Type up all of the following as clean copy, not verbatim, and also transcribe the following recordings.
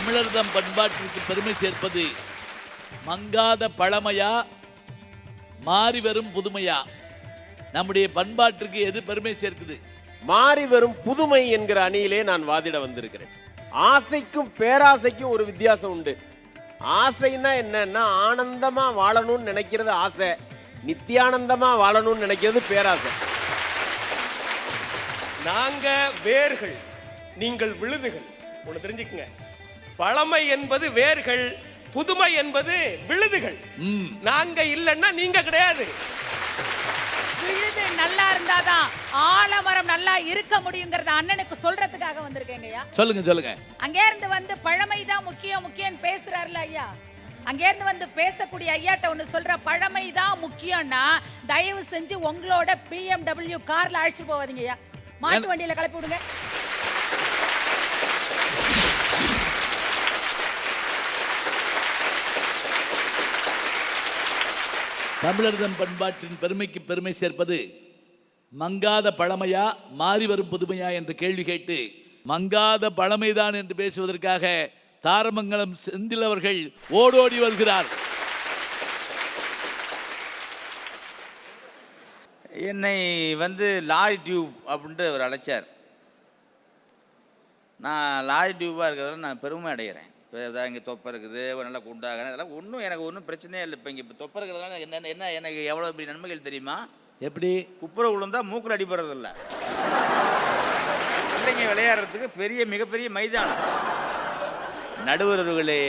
தமிழர் தம் பண்பாட்டிற்கு பெருமை சேர்ப்பது மங்காத பழமையா மாறி வரும் புதுமையா? நம்முடைய பண்பாட்டிற்கு எது பெருமை சேர்க்குது? மாறி வரும் புதுமை என்கிற அணியிலே நான் வாதிட வந்திருக்கிறேன். ஆசைக்கும் பேராசைக்கும் ஒரு வித்தியாசம் உண்டு. ஆசைன்னா என்னன்னா ஆனந்தமா வாழணும்னு நினைக்கிறது ஆசை, நித்தியானந்தமா வாழணும்னு நினைக்கிறது பேராசை. நாங்க வேர்கள், நீங்கள் விழுதுகள். ஒண்ணு தெரிஞ்சுக்குங்க, பழமை என்பது வேர்கள், புதுமை என்பது விழுதுகள். நாங்க இல்லைன்னா நீங்க கிடையாது. விழுது நல்லா இருந்தாதான் ஆலமரம் நல்லா இருக்க முடியுங்கிறத அண்ணனுக்கு சொல்றதுக்காக வந்திருக்கேங்கய்யா. சொல்லுங்க சொல்லுங்க. அங்கே இருந்து வந்து பழமைதான் முக்கியம் பேசுறாருல ஐயா. அங்கே இருந்து வந்து பேசக்கூடிய ஐயாட்ட ஒண்ணு சொல்ற, பழமைதான் முக்கியம்னா தயவு செஞ்சு உங்களோட BMW கார்ல அழைச்சிட்டு போவாதீங்க ஐயா, மாட்டு வண்டியில கிளப்பி விடுங்க. தமிழர்தம் பண்பாட்டின் பெருமைக்கு பெருமை சேர்ப்பது மங்காத பழமையா மாறி வரும் புதுமையா என்ற கேள்வி கேட்டு மங்காத பழமைதான் என்று பேசுவதற்காக தாரமங்கலம் செந்தில் அவர்கள் ஓடோடி வருகிறார். என்னை வந்து லாரி டியூப் அப்படின்ட்டு அவர் அழைச்சார். நான் லாரி டியூப்பாக இருக்கிறதால நான் பெருமை அடைகிறேன். இப்போ இங்கே தொப்பை இருக்குது, நல்லா குண்டாகிறேன், அதெல்லாம் எனக்கு ஒன்றும் பிரச்சனையே இல்லை. இப்போ இங்கே இப்போ தொப்பை இருக்கிறதால என்ன எனக்கு எவ்வளோ பெரிய நன்மைகள் தெரியுமா? எப்படி? குப்புற விழுந்தா மூக்கில் அடிபடுறதில்ல, பிள்ளைங்க விளையாடுறதுக்கு மிகப்பெரிய மைதானம். நடுவர்களே,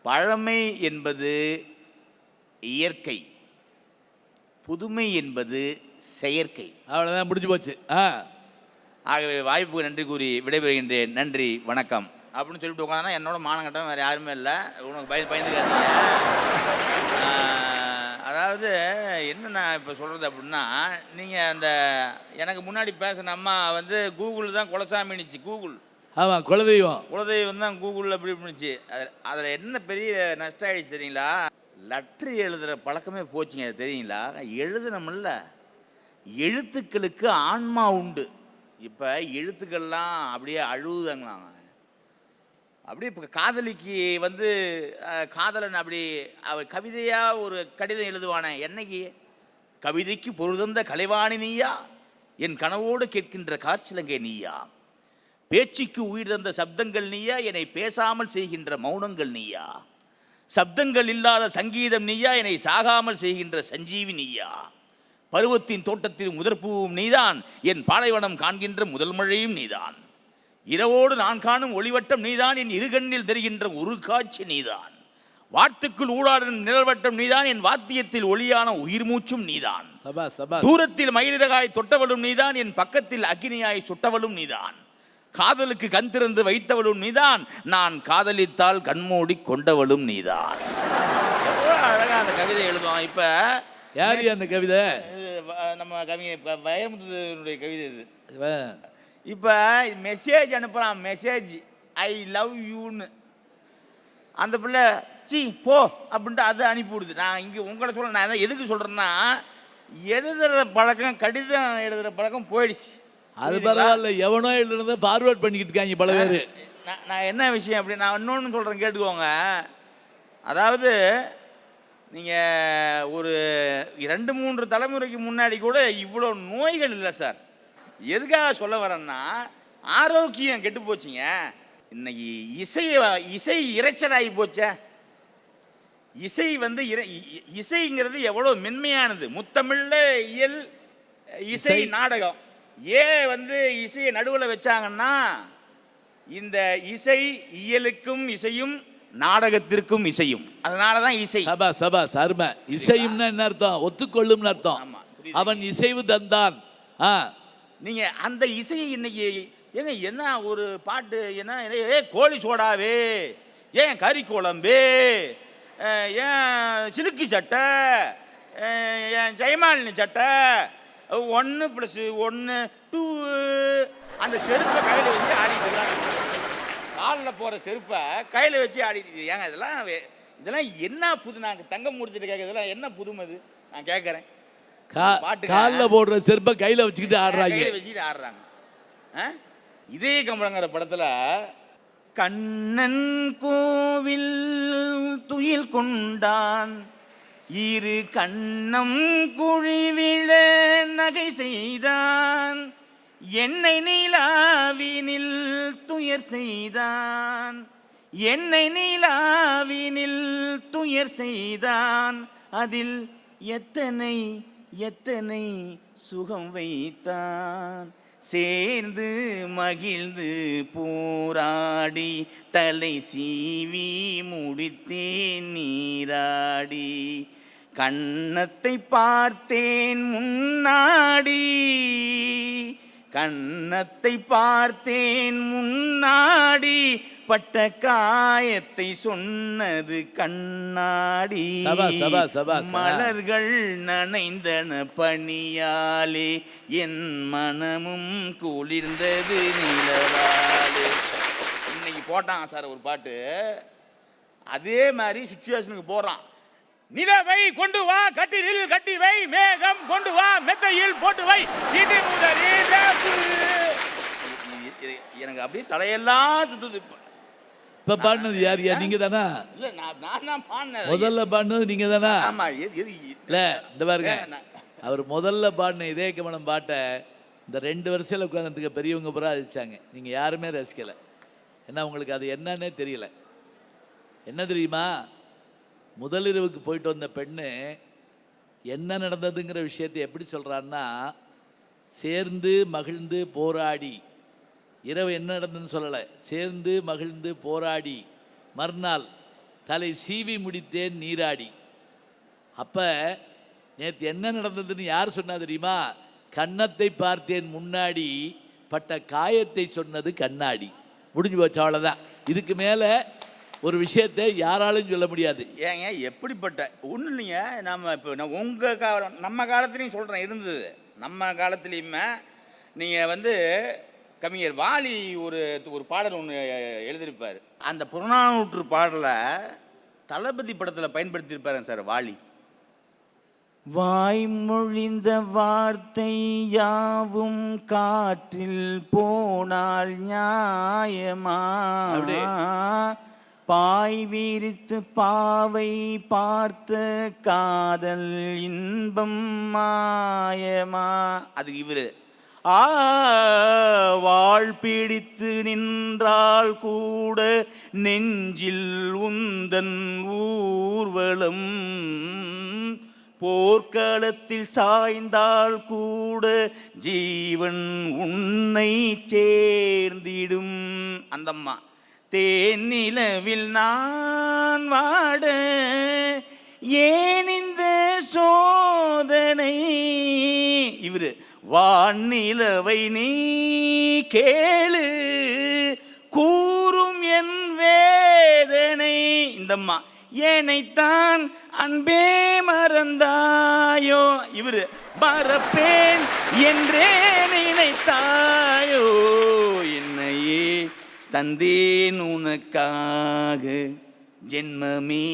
பழமை என்பது இயற்கை, புதுமை என்பது செயற்கை. அவ்வளோதான், முடிஞ்சு போச்சு. ஆகவே வாய்ப்புக்கு நன்றி கூறி விடைபெறுகின்றேன். நன்றி, வணக்கம் அப்படின்னு சொல்லிட்டு உட்காந்தா என்னோட மானங்கட்டம் வேறு யாருமே இல்லை. உனக்கு பயந்துக்காதீங்க. அதாவது என்ன நான் இப்போ சொல்கிறது அப்படின்னா, நீங்கள் அந்த எனக்கு முன்னாடி பேசின அம்மா வந்து கூகுள் தான் குலசாமினுச்சு. கூகுள், ஆமாம், குலதெய்வம் தான் கூகுள் அப்படி இருந்துச்சு. அதில் என்ன பெரிய நஷ்டம் ஆகிடுச்சு தெரியுங்களா? லெட்ரு எழுதுகிற பழக்கமே போச்சுங்க. அது தெரியுங்களா? எழுதுனமில்ல, எழுத்துக்களுக்கு ஆன்மா உண்டு. இப்போ எழுத்துக்கள்லாம் அப்படியே அழுகுதாங்களாம். அப்படியே இப்போ காதலிக்கு வந்து காதலன் அப்படி அவள் கவிதையாக ஒரு கடிதம் எழுதுவானே, என்னைக்கு? கவிதைக்கு பொருதந்த கலைவாணி நீயா, என் கனவோடு கேட்கின்ற காற்சிலங்கை நீயா, பேச்சுக்கு உயிர் தந்த சப்தங்கள் நீயா, என்னை பேசாமல் செய்கின்ற மௌனங்கள் நீயா, சப்தங்கள் இல்லாத சங்கீதம் நீயா, என்னை சாகாமல் செய்கின்ற சஞ்சீவி நீயா, பருவத்தின் தோட்டத்தில் முதற்பூவும் நீதான், என் பாலைவனம் காண்கின்ற முதல் மழையும் நீதான், இரவோடு நான் காணும் ஒளிவட்டம் நீதான், என் இருகண்ணில் தெரிகின்ற ஒரு காட்சி நீதான், வாட்டுக்குள் ஊடாடும் நிழல்வட்டம் நீதான், என் வாத்தியத்தில் ஒளியான உயிர் மூச்சும் நீதான், தூரத்தில் மயிலிறகாய் தொட்டவளும் நீதான், என் பக்கத்தில் அக்னியாய் சுட்டவளும் நீதான், காதலுக்கு கண் திறந்து வைத்தவளும் நீதான், நான் காதலித்தால் கண்மூடி கொண்டவளும் நீதான். எவ்வளோ அழகா அந்த கவிதை எழுதுவான். இப்போ யாரு அந்த கவிதை? நம்ம கவிதை வைரமுத்துடைய கவிதை இது. இப்போ மெசேஜ் அனுப்புகிறான், மெசேஜ் ஐ லவ் யூன்னு. அந்த பிள்ளை சி போ அப்படின்ட்டு அதை அனுப்பிவிடுது. நான் இங்கே உங்களை சொல்ல, நான் எதுக்கு சொல்கிறேன்னா, எழுதுகிற பழக்கம், கடிதம் எழுதுகிற பழக்கம் போயிடுச்சு. அது பரவாயில்ல, எவனோ எழுதுறத ஃபார்வேர்ட் பண்ணிக்கிட்டு இருக்காங்க பல பேர். நான் என்ன விஷயம் அப்படி நான் இன்னொன்று சொல்கிறேன், கேட்டுக்கோங்க. அதாவது நீங்கள் ஒரு 2-3 தலைமுறைக்கு முன்னாடி கூட இவ்வளோ நோய்கள் இல்லை சார். எதுக்காக சொல்ல வரேன்னா, ஆரோக்கியம் கெட்டு போச்சுங்க. இன்னைக்கு இசை இறைச்சலாகி போச்சே. இசை வந்து இசைங்கிறது எவ்வளோ மென்மையானது. முத்தமிழில் இயல் இசை நாடகம். வந்து இசையை நடுவில் வச்சாங்கன்னா, இந்த இசை இயலுக்கும் இசையும் நாடகத்திற்கும் இசையும், அதனால தான் இசை. சபாஸ் அருமை. இசையும்னா என்ன அர்த்தம்? ஒத்துக்கொள்ளும் அர்த்தம். அவன் இசைவு தந்தான். நீங்கள் அந்த இசையை இன்னைக்கு ஏங்க என்ன ஒரு பாட்டு என்ன, கோழி சோடாவே, ஏன் கறி குழம்பு, ஏன் சிலுக்கு சட்டை, ஏன் ஜெயமாலினி சட்டை, 1+1 2, அந்த செருப்பை கையில் வச்சு ஆடிட்டு இருக்காங்க. காலில் போகிற செருப்பை கையில் வச்சு ஆடிட்டு ஏங்க இதெல்லாம் என்ன புது? நாங்கள் தங்கமூர்த்திட்டு கேட்க, இதெல்லாம் என்ன புதுமது நான் கேட்குறேன். காலில் போடுற செருப்பை கையில் வச்சுக்கிட்டு ஆடுறாங்க. கையில் வச்சுக்கிட்டு ஆடுறாங்க. இதே கம்பளங்கிற படத்தில் கண்ணன் கோவில் துயில் கொண்டான், இரு கண்ணம் குழிவிழ நகை செய்தான், என்னை நிலாவினில் துயர் செய்தான், என்னை நிலாவினில் துயர் செய்தான், அதில் எத்தனை எத்தனை சுகம் வைத்தான், சேர்ந்து மகிழ்ந்து போராடி தலை சீவி முடித்தேன் நீராடி, கன்னத்தை பார்த்தேன் முன்னாடி, கன்னத்தை பார்த்தேன் முன்னாடி, பட்ட காயத்தை சொன்னது கண்ணாடி, மலர்கள் நனைந்தன பனியாலே, என் மனமும் குளிர்ந்தது நிலவாலே. இன்னைக்கு போட்டான் சார் ஒரு பாட்டு, அதே மாதிரி சிச்சுவேஷனுக்கு போறான். நிலவை கொண்டு வா கட்டிலில் கட்டி வை, மேகம் கொண்டு வா மெத்தையில் போட்டு வை, இது முதல் எனக்கு அப்படியே தலையெல்லாம் சுத்துது. இப்ப பாடினது யார்? நீங்க தானா? இல்ல நான் தான் பாடினேன். முதல்ல பாடினது நீங்க தானா? ஆமா. இல்ல இந்த பாருங்க, அவர் முதல்ல பாடின இதே கமலம் பாட்டை இந்த 2 வருஷத்துல உட்கார்ந்துருக்க பெரியவங்க பூரா ரசிச்சாங்க. நீங்க யாருமே ரசிக்கல. ஏன்னா உங்களுக்கு அது என்னன்னே தெரியல. என்ன தெரியுமா, முதலிரவுக்கு போயிட்டு வந்த பெண்ணு என்ன நடந்ததுங்கிற விஷயத்தை எப்படி சொல்கிறான்னா, சேர்ந்து மகிழ்ந்து போராடி, இரவு என்ன நடந்ததுன்னு சொல்லலை, சேர்ந்து மகிழ்ந்து போராடி மறுநாள் தலை சீவி முடித்தேன் நீராடி. அப்போ நேற்று என்ன நடந்ததுன்னு யார் சொன்னா தெரியுமா? கன்னத்தை பார்த்தேன் முன்னாடி, பட்ட காயத்தை சொன்னது கண்ணாடி. முடிஞ்சு போச்சு, அவ்வளோதான். இதுக்கு மேலே ஒரு விஷயத்தை யாராலும் சொல்ல முடியாது. ஏங்க எப்படிப்பட்ட ஒன்றும் இல்லைங்க. நம்ம இப்போ நான் உங்கள் நம்ம காலத்துலேயும் சொல்கிறேன், இருந்தது நம்ம காலத்துலேயுமே. நீங்கள் கவிஞர் வாலி ஒரு பாடல் ஒன்று எழுதியிருப்பார். அந்த புறநானூற்று பாடலை தளபதி படத்தில் பயன்படுத்தியிருப்பாருங்க சார் வாலி. வாய்மொழிந்த வார்த்தை யாவும் காற்றில் போனால் நியாயமா, பாய் விரித்து பாவை பார்த்த காதல் இன்பம் மாயமா. அது இவரு வாழ் பிடித்து நின்றால் கூட நெஞ்சில் உந்தன் ஊர்வலம், போர்க்களத்தில் சாய்ந்தால் கூட ஜீவன் உன்னை சேர்ந்திடும். அந்தம்மா தேனிலவில் நான் வாட ஏன் இந்த சோதனை, இவரு வானிலவை நீ கேளு கூறும் என் வேதனை. இந்தம்மா ஏனைத்தான் அன்பே மறந்தாயோ, இவரு மறப்பேன் என்றே நினைத்தாயோ, என்னையே தந்தேன் உனக்காக ஜென்மமே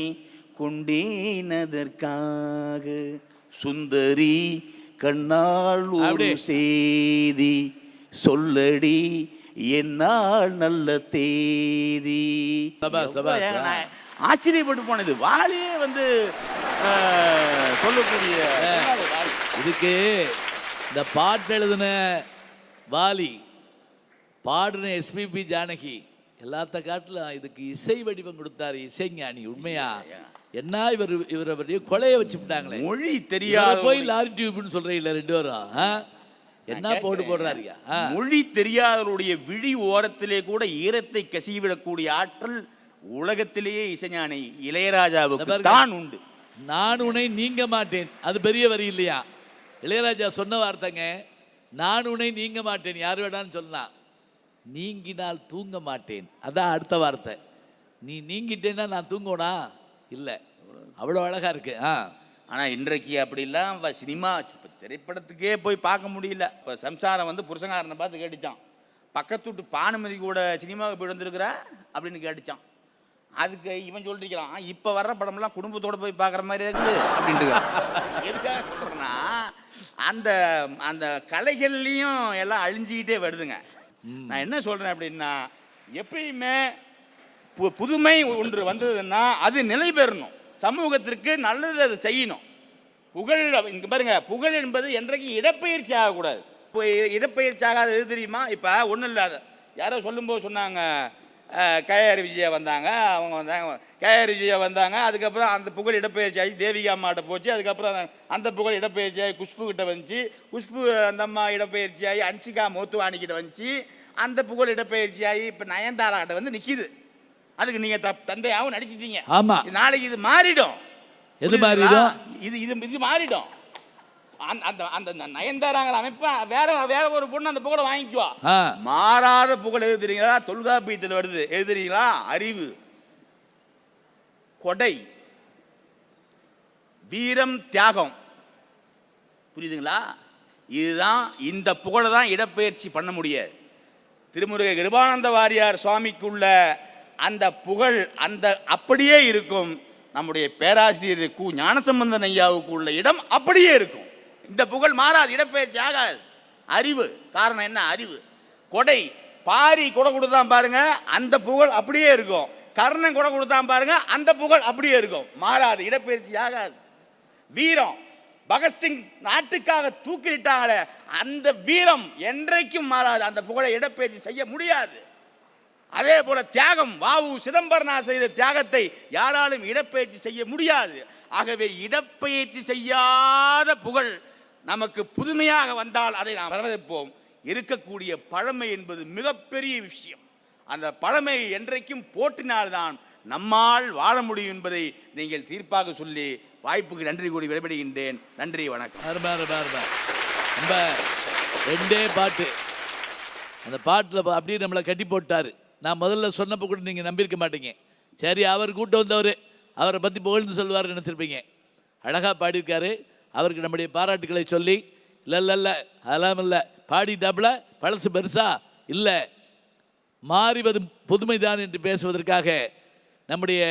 கொண்டேனதற்காக, சுந்தரி கண்ணால் ஒரு செய்தி சொல்லடி என்னால் நல்ல தேதி. ஆச்சரியப்பட்டு போனது வாலியே சொல்லக்கூடிய. இதுக்கு இந்த பாட்டு எழுதின வாலி, பாடுன எஸ்பிபி ஜானகி எல்லாத்த காட்டிலும் இதுக்கு இசை வடிவம் கொடுத்தாரு இசைஞானி. உண்மையா என்ன இவருடைய கொலையை வச்சுட்டாங்களே, மொழி தெரியாத போய் லாரி டியூப்னு சொல்றீங்களா 2 பேரும்? என்ன போடுறாருயா? மொழி தெரியாதவருடைய விழி ஓரத்திலே கூட ஈரத்தை கசிவிடக்கூடிய ஆற்றல் உலகத்திலேயே இசைஞானி இளையராஜாவுக்கு தான் உண்டு. நான் உன்னை நீங்க மாட்டேன், அது பெரிய வரி இல்லையா? இளையராஜா சொன்ன வார்த்தைங்க, நான் உன்னை நீங்க மாட்டேன். யார் வேணாலும் சொல்லலாம், நீங்கினால் தூங்க மாட்டேன், அதான் அடுத்த வார்த்தை. நீ நீங்கிட்டேன்னா நான் தூங்கோனா? இல்லை, அவ்வளோ அழகா இருக்கு. ஆனால் இன்றைக்கு அப்படிலாம் சினிமா திரைப்படத்துக்கே போய் பார்க்க முடியல. இப்போ சம்சாரம் புருஷங்காரனை பார்த்து கேட்டுச்சான், பக்கத்து வீட்டு பானுமதி கூட சினிமாவுக்கு போய் வந்துருக்குறா அப்படின்னு கேட்டுச்சான். அதுக்கு இவன் சொல்லிருக்கிறான், இப்போ வர்ற படம்லாம் குடும்பத்தோடு போய் பார்க்குற மாதிரி இருக்குது அப்படின்ட்டு. எதுக்காக சொல்கிறேன்னா, அந்த அந்த கலைகள்லையும் எல்லாம் அழிஞ்சிக்கிட்டே வருதுங்க. நான் என்ன சொல்கிறேன் அப்படின்னா, எப்பயுமே புதுமை ஒன்று வந்ததுன்னா அது நிலை பெறணும், சமூகத்திற்கு நல்லது அது செய்யணும். புகழ் இங்க பாருங்க, புகழ் என்பது என்றைக்கு இடப்பெயர்ச்சி ஆகக்கூடாது. இப்போ இடப்பெயர்ச்சி ஆகாது எது தெரியுமா? இப்போ ஒன்றும் இல்லாத யாரோ சொல்லும்போது சொன்னாங்க, கேஆர் விஜயா வந்தாங்க, அவங்க வந்தாங்க, கேஆர் விஜயா வந்தாங்க, அதுக்கப்புறம் அந்த புகழ் இடப்பெயர்ச்சி ஆகி தேவிகா அம்மாட்ட போச்சு, அதுக்கப்புறம் அந்த புகழ் இடப்பெயர்ச்சி ஆகி குஷ்பு கிட்ட வந்துச்சு, குஷ்பு அந்த அம்மா இடப்பெயர்ச்சி ஆகி அன்சிகா மோத்துவானிக்கிட்ட வந்துச்சு, அந்த புகழ் இடப்பெயர்ச்சி ஆகி இப்போ நயன்தாரா கிட்ட வந்து நிற்கிது. அதுக்கு நீங்கள் தந்தையாகவும் நடிச்சிட்டீங்க. ஆமா, நாளைக்கு இது மாறிடும். எது மாறிடும்? இது மாறிடும். அந்த அந்த நயன்தாராங்கிற அமைப்பு வேற வேற ஒரு பொண்ணு அந்த புகழை வாங்கிக்குவா. மாறாத புகழ் எது தெரியுங்களா? தொல்காப்பியத்தில் வருது. எது தெரியுங்களா? அறிவு, கொடை, வீரம், தியாகம். புரியுதுங்களா? இதுதான், இந்த புகழை தான் இடப்பெயர்ச்சி பண்ண முடியாது. திருமுருக கிருபானந்த வாரியார் சுவாமிக்குள்ள அந்த புகழ் அந்த அப்படியே இருக்கும். நம்முடைய பேராசிரியர் கு ஞானசம்பந்தன் ஐயாவுக்கு உள்ள இடம் அப்படியே இருக்கும். இந்த புகழ் மாறாது, இடப்பெயர்ச்சி ஆகாது. அறிவு, காரணம் என்ன? அறிவு. கொடை, பாரி கொடை கொடுத்தான் பாருங்க, அந்த புகழ் அப்படியே இருக்கும். கர்ணன் கொடை கொடுத்தான் பாருங்க, அந்த புகழ் அப்படியே இருக்கும், மாறாது, இடப்பெயர்ச்சி ஆகாது. வீரம், பகத்சிங் நாட்டுக்காக தூக்கிலிட்டாங்களே, அந்த வீரம் என்றைக்கும் மாறாது, அந்த புகழை இடப்பெயர்ச்சி செய்ய முடியாது. அதே போல தியாகம், வாவு சிதம்பரனார் செய்த தியாகத்தை யாராலும் இடப்பெயர்ச்சி செய்ய முடியாது. ஆகவே இடப்பெயர்ச்சி செய்யாத புகழ் நமக்கு புதுமையாக வந்தால் அதை நாம் வரவேற்போம். இருக்கக்கூடிய பழமை என்பது மிகப்பெரிய விஷயம். அந்த பழமையை என்றைக்கும் போற்றினால்தான் நம்மால் வாழ முடியும் என்பதை நீங்கள் தீர்ப்பாக சொல்லி வாய்ப்புக்கு நன்றி கூறி விடைபெறுகின்றேன். நன்றி, வணக்கம். நம்ம ரெண்டே பாட்டு, அந்த பாட்டில் அப்படியே நம்மளை கட்டி போட்டார். நான் முதல்ல சொன்னப்போ கூட நீங்கள் நம்பியிருக்க மாட்டீங்க. சரி, அவர் கூட்டம் வந்தவர், அவரை பற்றி புகழ்ந்து சொல்லுவார் நினச்சிருப்பீங்க. அழகாக பாடியிருக்காரு. அவருக்கு நம்முடைய பாராட்டுக்களை சொல்லி, இல்லை அதெல்லாம் இல்லை, பாடிட்டாப்புல பழசு பெருசா இல்லை, மாறிவது புதுமைதான் என்று பேசுவதற்காக நம்முடைய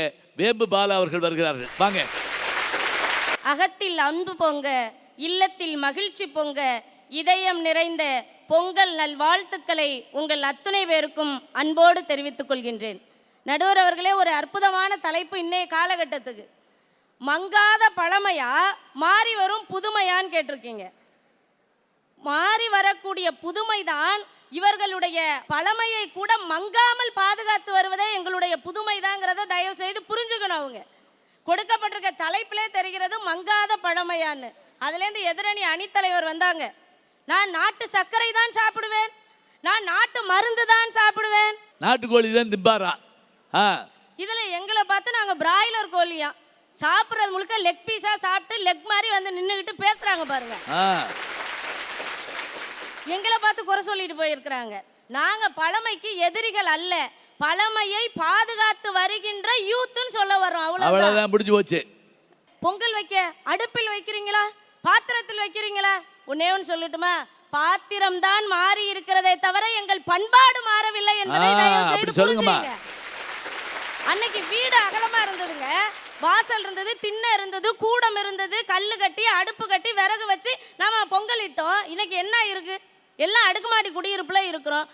வேம்பு பாலா அவர்கள் வருகிறார்கள். வாங்க. அகத்தில் அன்பு பொங்க, இல்லத்தில் மகிழ்ச்சி பொங்க, இதயம் நிறைந்த பொங்கல் நல்வாழ்த்துக்களை உங்கள் அத்துணை பேருக்கும் அன்போடு தெரிவித்துக் கொள்கின்றேன். நடுவர் அவர்களே, ஒரு அற்புதமான தலைப்பு இன்றைய காலகட்டத்துக்கு. மங்காத பழமையா மாறி வரும் புதுமையான்னு கேட்டிருக்கீங்க. மாறி வரக்கூடிய புதுமைதான் இவர்களுடைய பழமையை கூட மங்காமல் பாதுகாத்து வருவதே எங்களுடைய புதுமைதாங்கிறத தயவு செய்து புரிஞ்சுக்கணும். அவங்க கொடுக்கப்பட்டிருக்க தலைப்பிலே தெரிகிறது மங்காத பழமையான்னு. அதுலேருந்து எதிரணி அணித்தலைவர் வந்தாங்க, நான் நாட்டு சர்க்கரை தான் சாப்பிடுவேன், நான் நாட்டு மருந்து தான் சாப்பிடுவேன், நாட்டுக்கோழி தான் திம்பாரா. இதுல எங்களை பார்த்து நாங்க பிராய்லர் கோழியா சாப்பிட்றது முழுக்க லெக் பீஸா சாப்பிட்டு லெக் மாதிரி வந்து நின்றுக்கிட்டு பேசுறாங்க பாருங்க. எங்களை பார்த்து குறை சொல்லிட்டு போயிருக்கிறாங்க. நாங்க பழமைக்கு எதிரிகள் அல்ல, பழமையை பாதுகாத்து வருகின்ற யூத்துன்னு சொல்ல வரோம். அவ்வளவுதான், முடிஞ்சு போச்சு. பொங்கல் வைக்க அடுப்பில் வைக்கிறீங்களா, பாத்திரத்தில் வைக்கிறீங்களா? ஒன்னே ஒன்று சொல்லட்டுமா, பாத்திரம் தான் மாறி இருக்கிறதே தவிர எங்கள் பண்பாடு மாறவில்லை என்பதை தயவு செய்து புரிஞ்சுங்க. அன்னைக்கு வீடு அகலமா இருந்ததுங்க, வாசல் இருந்தது, திண்ணை இருந்தது, கூடம் இருந்தது, கல்லு கட்டி அடுப்பு கட்டி விறகு வச்சு நாம பொங்கல் இட்டோம். இன்னைக்கு என்ன இருக்கு? எல்லாம் அடுக்குமாடி குடியிருப்புல இருக்கிறோம்.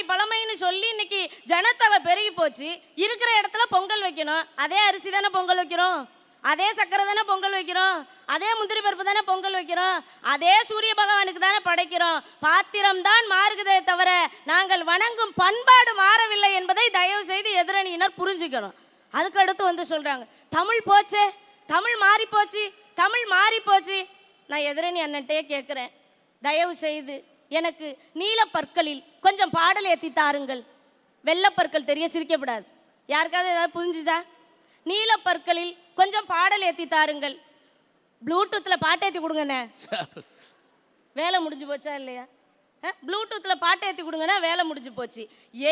பழமைன்னு சொல்லி இன்னைக்கு ஜனத்தொகை பெருகி போச்சு. இருக்கிற இடத்துல பொங்கல் வைக்கணும், அதே அரிசி தானே பொங்கல் வைக்கிறோம், அதே சக்கரை தானே பொங்கல் வைக்கிறோம், அதே முந்திரி பருப்பு தானே பொங்கல் வைக்கிறோம், அதே சூரிய பகவானுக்கு தானே படைக்கிறோம். பாத்திரம் தான் மாறுகிறதே தவிர நாங்கள் வணங்கும் பண்பாடு மாறவில்லை என்பதை தயவு செய்து எதிரணியினர் புரிஞ்சுக்கணும். அதுக்கு அடுத்து வந்து சொல்றாங்க, தமிழ் போச்சே, தமிழ் மாறி போச்சு, தமிழ் மாறி போச்சு. நான் எதிரணி அண்ணன்ட்டே கேட்குறேன், தயவு செய்து எனக்கு நீலப்பற்களில் கொஞ்சம் பாடல் ஏற்றி தாருங்கள். வெள்ளப்பற்கள் தெரிய சிரிக்கப்படாது. யாருக்காவது ஏதாவது புரிஞ்சுச்சா? நீலப்பற்களில் கொஞ்சம் பாடல் ஏற்றி தாருங்கள். ப்ளூடூத்தில் பாட்டு ஏற்றி கொடுங்கண்ணே, வேலை முடிஞ்சு போச்சா இல்லையா? ப்ளூடூத்தில் பாட்டு ஏற்றி கொடுங்கன்னா வேலை முடிஞ்சு போச்சு.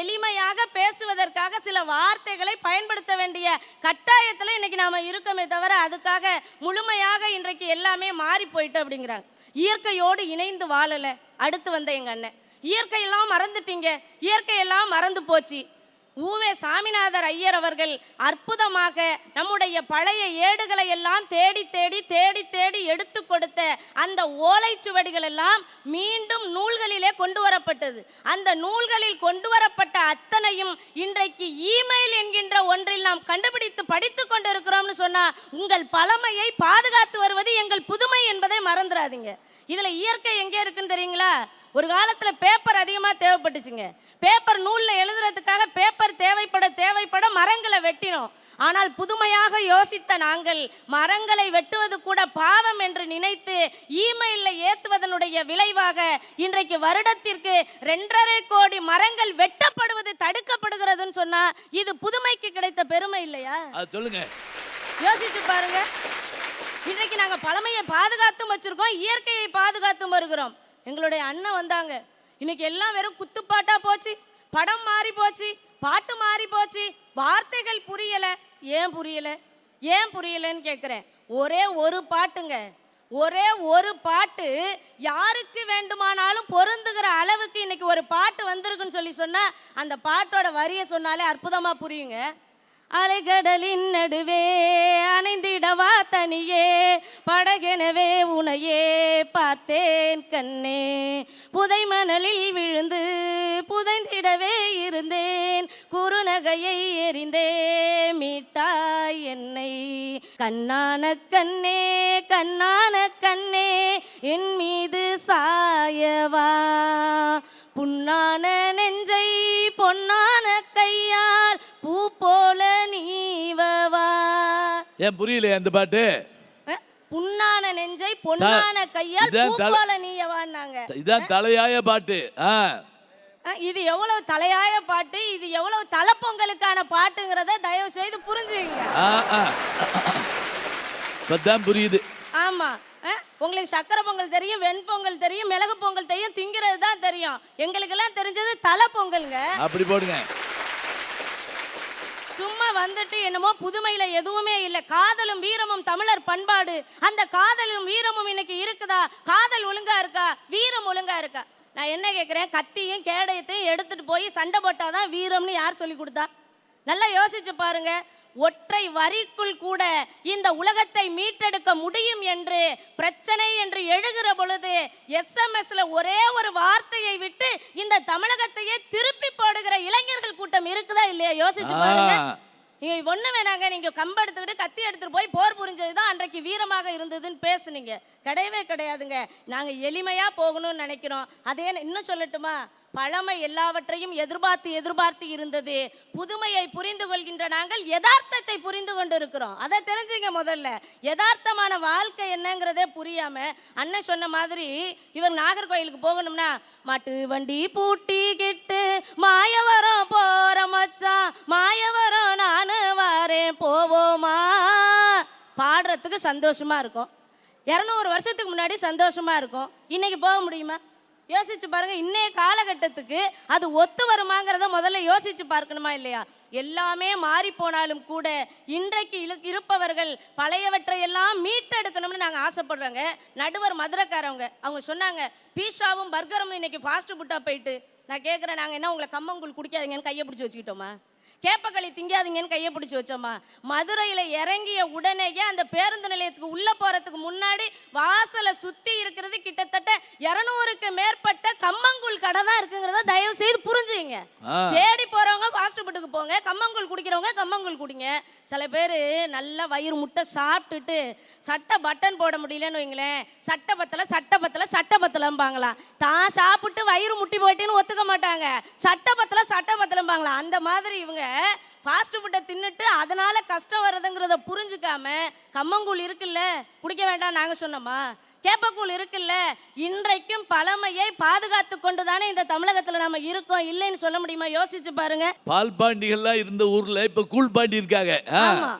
எளிமையாக பேசுவதற்காக சில வார்த்தைகளை பயன்படுத்த வேண்டிய கட்டாயத்தில் இன்னைக்கு நாம் இருக்கமே தவிர அதுக்காக முழுமையாக இன்றைக்கு எல்லாமே மாறி போயிட்டு அப்படிங்கிறாங்க. இயற்கையோடு இணைந்து வாழலை. அடுத்து வந்த எங்கள் அண்ணன், இயற்கையெல்லாம் மறந்துட்டீங்க, இயற்கையெல்லாம் மறந்து போச்சு. ஊவே சாமிநாதர் ஐயர் அவர்கள் அற்புதமாக நம்முடைய பழைய ஏடுகளை எல்லாம் தேடி தேடி தேடி தேடி எடுத்து கொடுத்த அந்த ஓலைச்சுவடிகள் எல்லாம் மீண்டும் நூல்களிலே கொண்டு வரப்பட்டது. அந்த நூல்களில் கொண்டு வரப்பட்ட அத்தனையும் இன்றைக்கு இமெயில் என்கின்ற ஒன்றில் நாம் கண்டுபிடித்து படித்து கொண்டிருக்கிறோம்னு சொன்னா உங்கள் பழமையை பாதுகாத்து வருவது எங்கள் புதுமை என்பதை மறந்துடாதீங்க. இதுல இயற்கை எங்கே இருக்குன்னு தெரியுங்களா? ஒரு காலத்துல பேப்பர் அதிகமா தேவைப்பட்டுச்சுங்க. பேப்பர் நூல்ல எழுதுறதுக்காக பேப்பர் தேவைப்பட மரங்களை வெட்டினோம். ஆனால் புதுமையாக யோசித்த நாங்கள் மரங்களை வெட்டுவது கூட பாவம் என்று நினைத்து இமெயில்ல ஏத்துவதனுடைய விளைவாக இன்றைக்கு வருடத்திற்கு 2.5 கோடி மரங்கள் வெட்டப்படுவது தடுக்கப்படுகிறதுன்னு சொன்னா இது புதுமைக்கு கிடைத்த பெருமை இல்லையா? சொல்லுங்க, யோசிச்சு பாருங்க. இன்றைக்கு நாங்க பழமையை பாதுகாத்தும் வச்சிருக்கோம், இயற்கையை பாதுகாத்தும் வருகிறோம். எங்களுடைய அண்ணன் வந்தாங்க, இன்னைக்கு எல்லாம் வெறும் குத்துப்பாட்டா போச்சு, படம் மாறி போச்சு, பாட்டு மாறி போச்சு, வார்த்தைகள் புரியல. ஏன் புரியலன்னு கேட்குறேன். ஒரே ஒரு பாட்டுங்க, ஒரே ஒரு பாட்டு யாருக்கு வேண்டுமானாலும் பொருந்துகிற அளவுக்கு இன்னைக்கு ஒரு பாட்டு வந்திருக்குன்னு சொல்லி சொன்னா அந்த பாட்டோட வரியை சொன்னாலே அற்புதமா புரியுங்க. அலைகடலின் நடுவே அணைந்திடவா தனியே, படகெனவே உனையே பார்த்தேன் கண்ணே, புதை மணலில் விழுந்து புதைந்திடவே இருந்தேன், குறுநகையை எறிந்தே மீட்டாய் என்னை, கண்ணான கண்ணே கண்ணான கண்ணே என் மீது சாயவா, புண்ணான நெஞ்சை பொன்னான கையால் பூ போல நீவவா. ஏன் புரியல அந்த பாட்டு? புண்ணான நெஞ்சை பொன்னான கையால் பூ போல நீயவான்னாங்க. இதான் தலையாய பாட்டு. இது எவ்வளவு தலையாய பாட்டு, இது எவ்வளவு தலைப்பொங்கலுக்கான பாட்டுங்கிறத தயவு செய்து புரிஞ்சுங்க. இப்பதான் புரியுது. ஆமா, உங்களுக்கு சக்கரை பொங்கல் தெரியும், வெண்பொங்கல் தெரியும், மிளகு பொங்கல் தெரியும், திங்கிறது தான் தெரியும். எங்களுக்கு எல்லாம் தெரிஞ்சது தலை பொங்கலுங்க. அப்படி போடுங்க. சும்மா வந்துட்டு என்னமோ புதுமையில எதுவுமே இல்லை. காதலும் வீரமும் தமிழர் பண்பாடு. அந்த காதலும் வீரமும் இன்னைக்கு இருக்குதா? காதல் ஒழுங்கா இருக்கா? வீரம் ஒழுங்கா இருக்கா? நான் என்ன கேட்குறேன், கத்தியும் கேடயத்தையும் எடுத்துட்டு போய் சண்டை போட்டாதான் வீரம்னு யார் சொல்லி கொடுத்தா? நல்லா யோசிச்சு பாருங்க. ஒற்றை வரிக்குள் கூட இந்த உலகத்தை மீட்டெடுக்க முடியும் என்று பிரச்சனை என்று எழுகிற பொழுது எஸ்எம்எஸ்ல ஒரே ஒரு வார்த்தையை விட்டு இந்த தமிழகத்தையே திருப்பி போடுகிற இளைஞர்கள் கூட்டம் இருக்குதா இல்லையா? யோசிச்சு பாருங்க. நீங்க ஒண்ணு வேணாங்க, நீங்க கம்பு எடுத்துக்கிட்டு கத்தி எடுத்துட்டு போய் போர் புரிஞ்சதுதான் அன்றைக்கு வீரமாக இருந்ததுன்னு பேசுனீங்க. கிடையவே கிடையாதுங்க. நாங்க எளிமையா போகணும்னு நினைக்கிறோம். அதே இன்னும் சொல்லட்டுமா, பழமை எல்லாவற்றையும் எதிர்பார்த்து இருந்தது. புதுமையை புரிந்து கொள்கின்ற நாங்கள் யதார்த்தத்தை புரிந்து கொண்டு இருக்கிறோம். அதை தெரிஞ்சுங்க. முதல்ல யதார்த்தமான வாழ்க்கை என்னங்கிறதே புரியாம அண்ணன் சொன்ன மாதிரி இவர் நாகர்கோயிலுக்கு போகணும்னா மாட்டு வண்டி பூட்டிக்கிட்டு மாயவரம் போற மச்சான், மாயவரம் நானு வாரேன் போவோமா பாடுறதுக்கு சந்தோஷமா இருக்கும். 200 வருஷத்துக்கு முன்னாடி சந்தோஷமா இருக்கும். இன்னைக்கு போக முடியுமா? யோசிச்சு பாருங்க. இன்னைய காலகட்டத்துக்கு அது ஒத்து வருமாங்கிறத முதல்ல யோசிச்சு பார்க்கணுமா இல்லையா? எல்லாமே மாறி போனாலும் கூட இன்றைக்கு இருப்பவர்கள் பழையவற்றையெல்லாம் மீட்டெடுக்கணும்னு நாங்கள் ஆசைப்படுறோங்க. நடுவர் மதுரைக்காரவங்க அவங்க சொன்னாங்க, பீஸாவும் பர்கரும் இன்னைக்கு ஃபாஸ்ட் ஃபுட்டாக போயிட்டு. நான் கேட்குறேன், நாங்கள் என்ன உங்களை கம்மங்கூழ் குடிக்காதீங்கன்னு கையை பிடிச்சி வச்சுக்கிட்டோமா? கேப்பக்களி திங்காதீங்கன்னு கையை பிடிச்சி வச்சோமா? மதுரையில் இறங்கிய உடனேயே அந்த பேருந்து நிலையத்துக்கு உள்ள போறதுக்கு முன்னாடி வாசலை சுத்தி இருக்கிறது கிட்டத்தட்ட 200க்கு மேற்பட்ட கம்மங்கூழ் கடை தான் இருக்குங்கிறத தயவு செய்து புரிஞ்சுங்க. தேடி போறவங்க ஃபாஸ்ட் ஃபுட்டுக்கு போங்க, கம்மங்கூழ் குடிக்கிறவங்க கம்மங்கூழ் குடிங்க. சில பேர் நல்லா வயிறு முட்டை சாப்பிட்டுட்டு சட்டை பட்டன் போட முடியலன்னு வைங்களேன், சட்டை பத்தலம்பாங்களா. தான் சாப்பிட்டு வயிறு முட்டி போயிட்டேன்னு ஒத்துக்க மாட்டாங்க, சட்டை பத்தலம்பாங்களா. அந்த மாதிரி இவங்க ஃபாஸ்ட் ஃபுட்டை தின்னுட்டு அதனால கஷ்டம் வருதுங்கிறத புரிஞ்சுக்காம கம்மங்கூழ் இருக்குல்ல குடிக்க வேண்டாம் நாங்க சொன்னோமா? கேப்பக்கூழ் இருக்குல்ல, இன்றைக்கும் பழமையை பாதுகாத்து கொண்டு தானே இந்த தமிழகத்துல நாம இருக்கோம். இல்லைன்னு சொல்ல முடியுமா? யோசிச்சு பாருங்க. பால் பாண்டிகள்லாம் இருந்த ஊர்ல இப்ப கூழ் பாண்டி இருக்காங்க. ஆமா.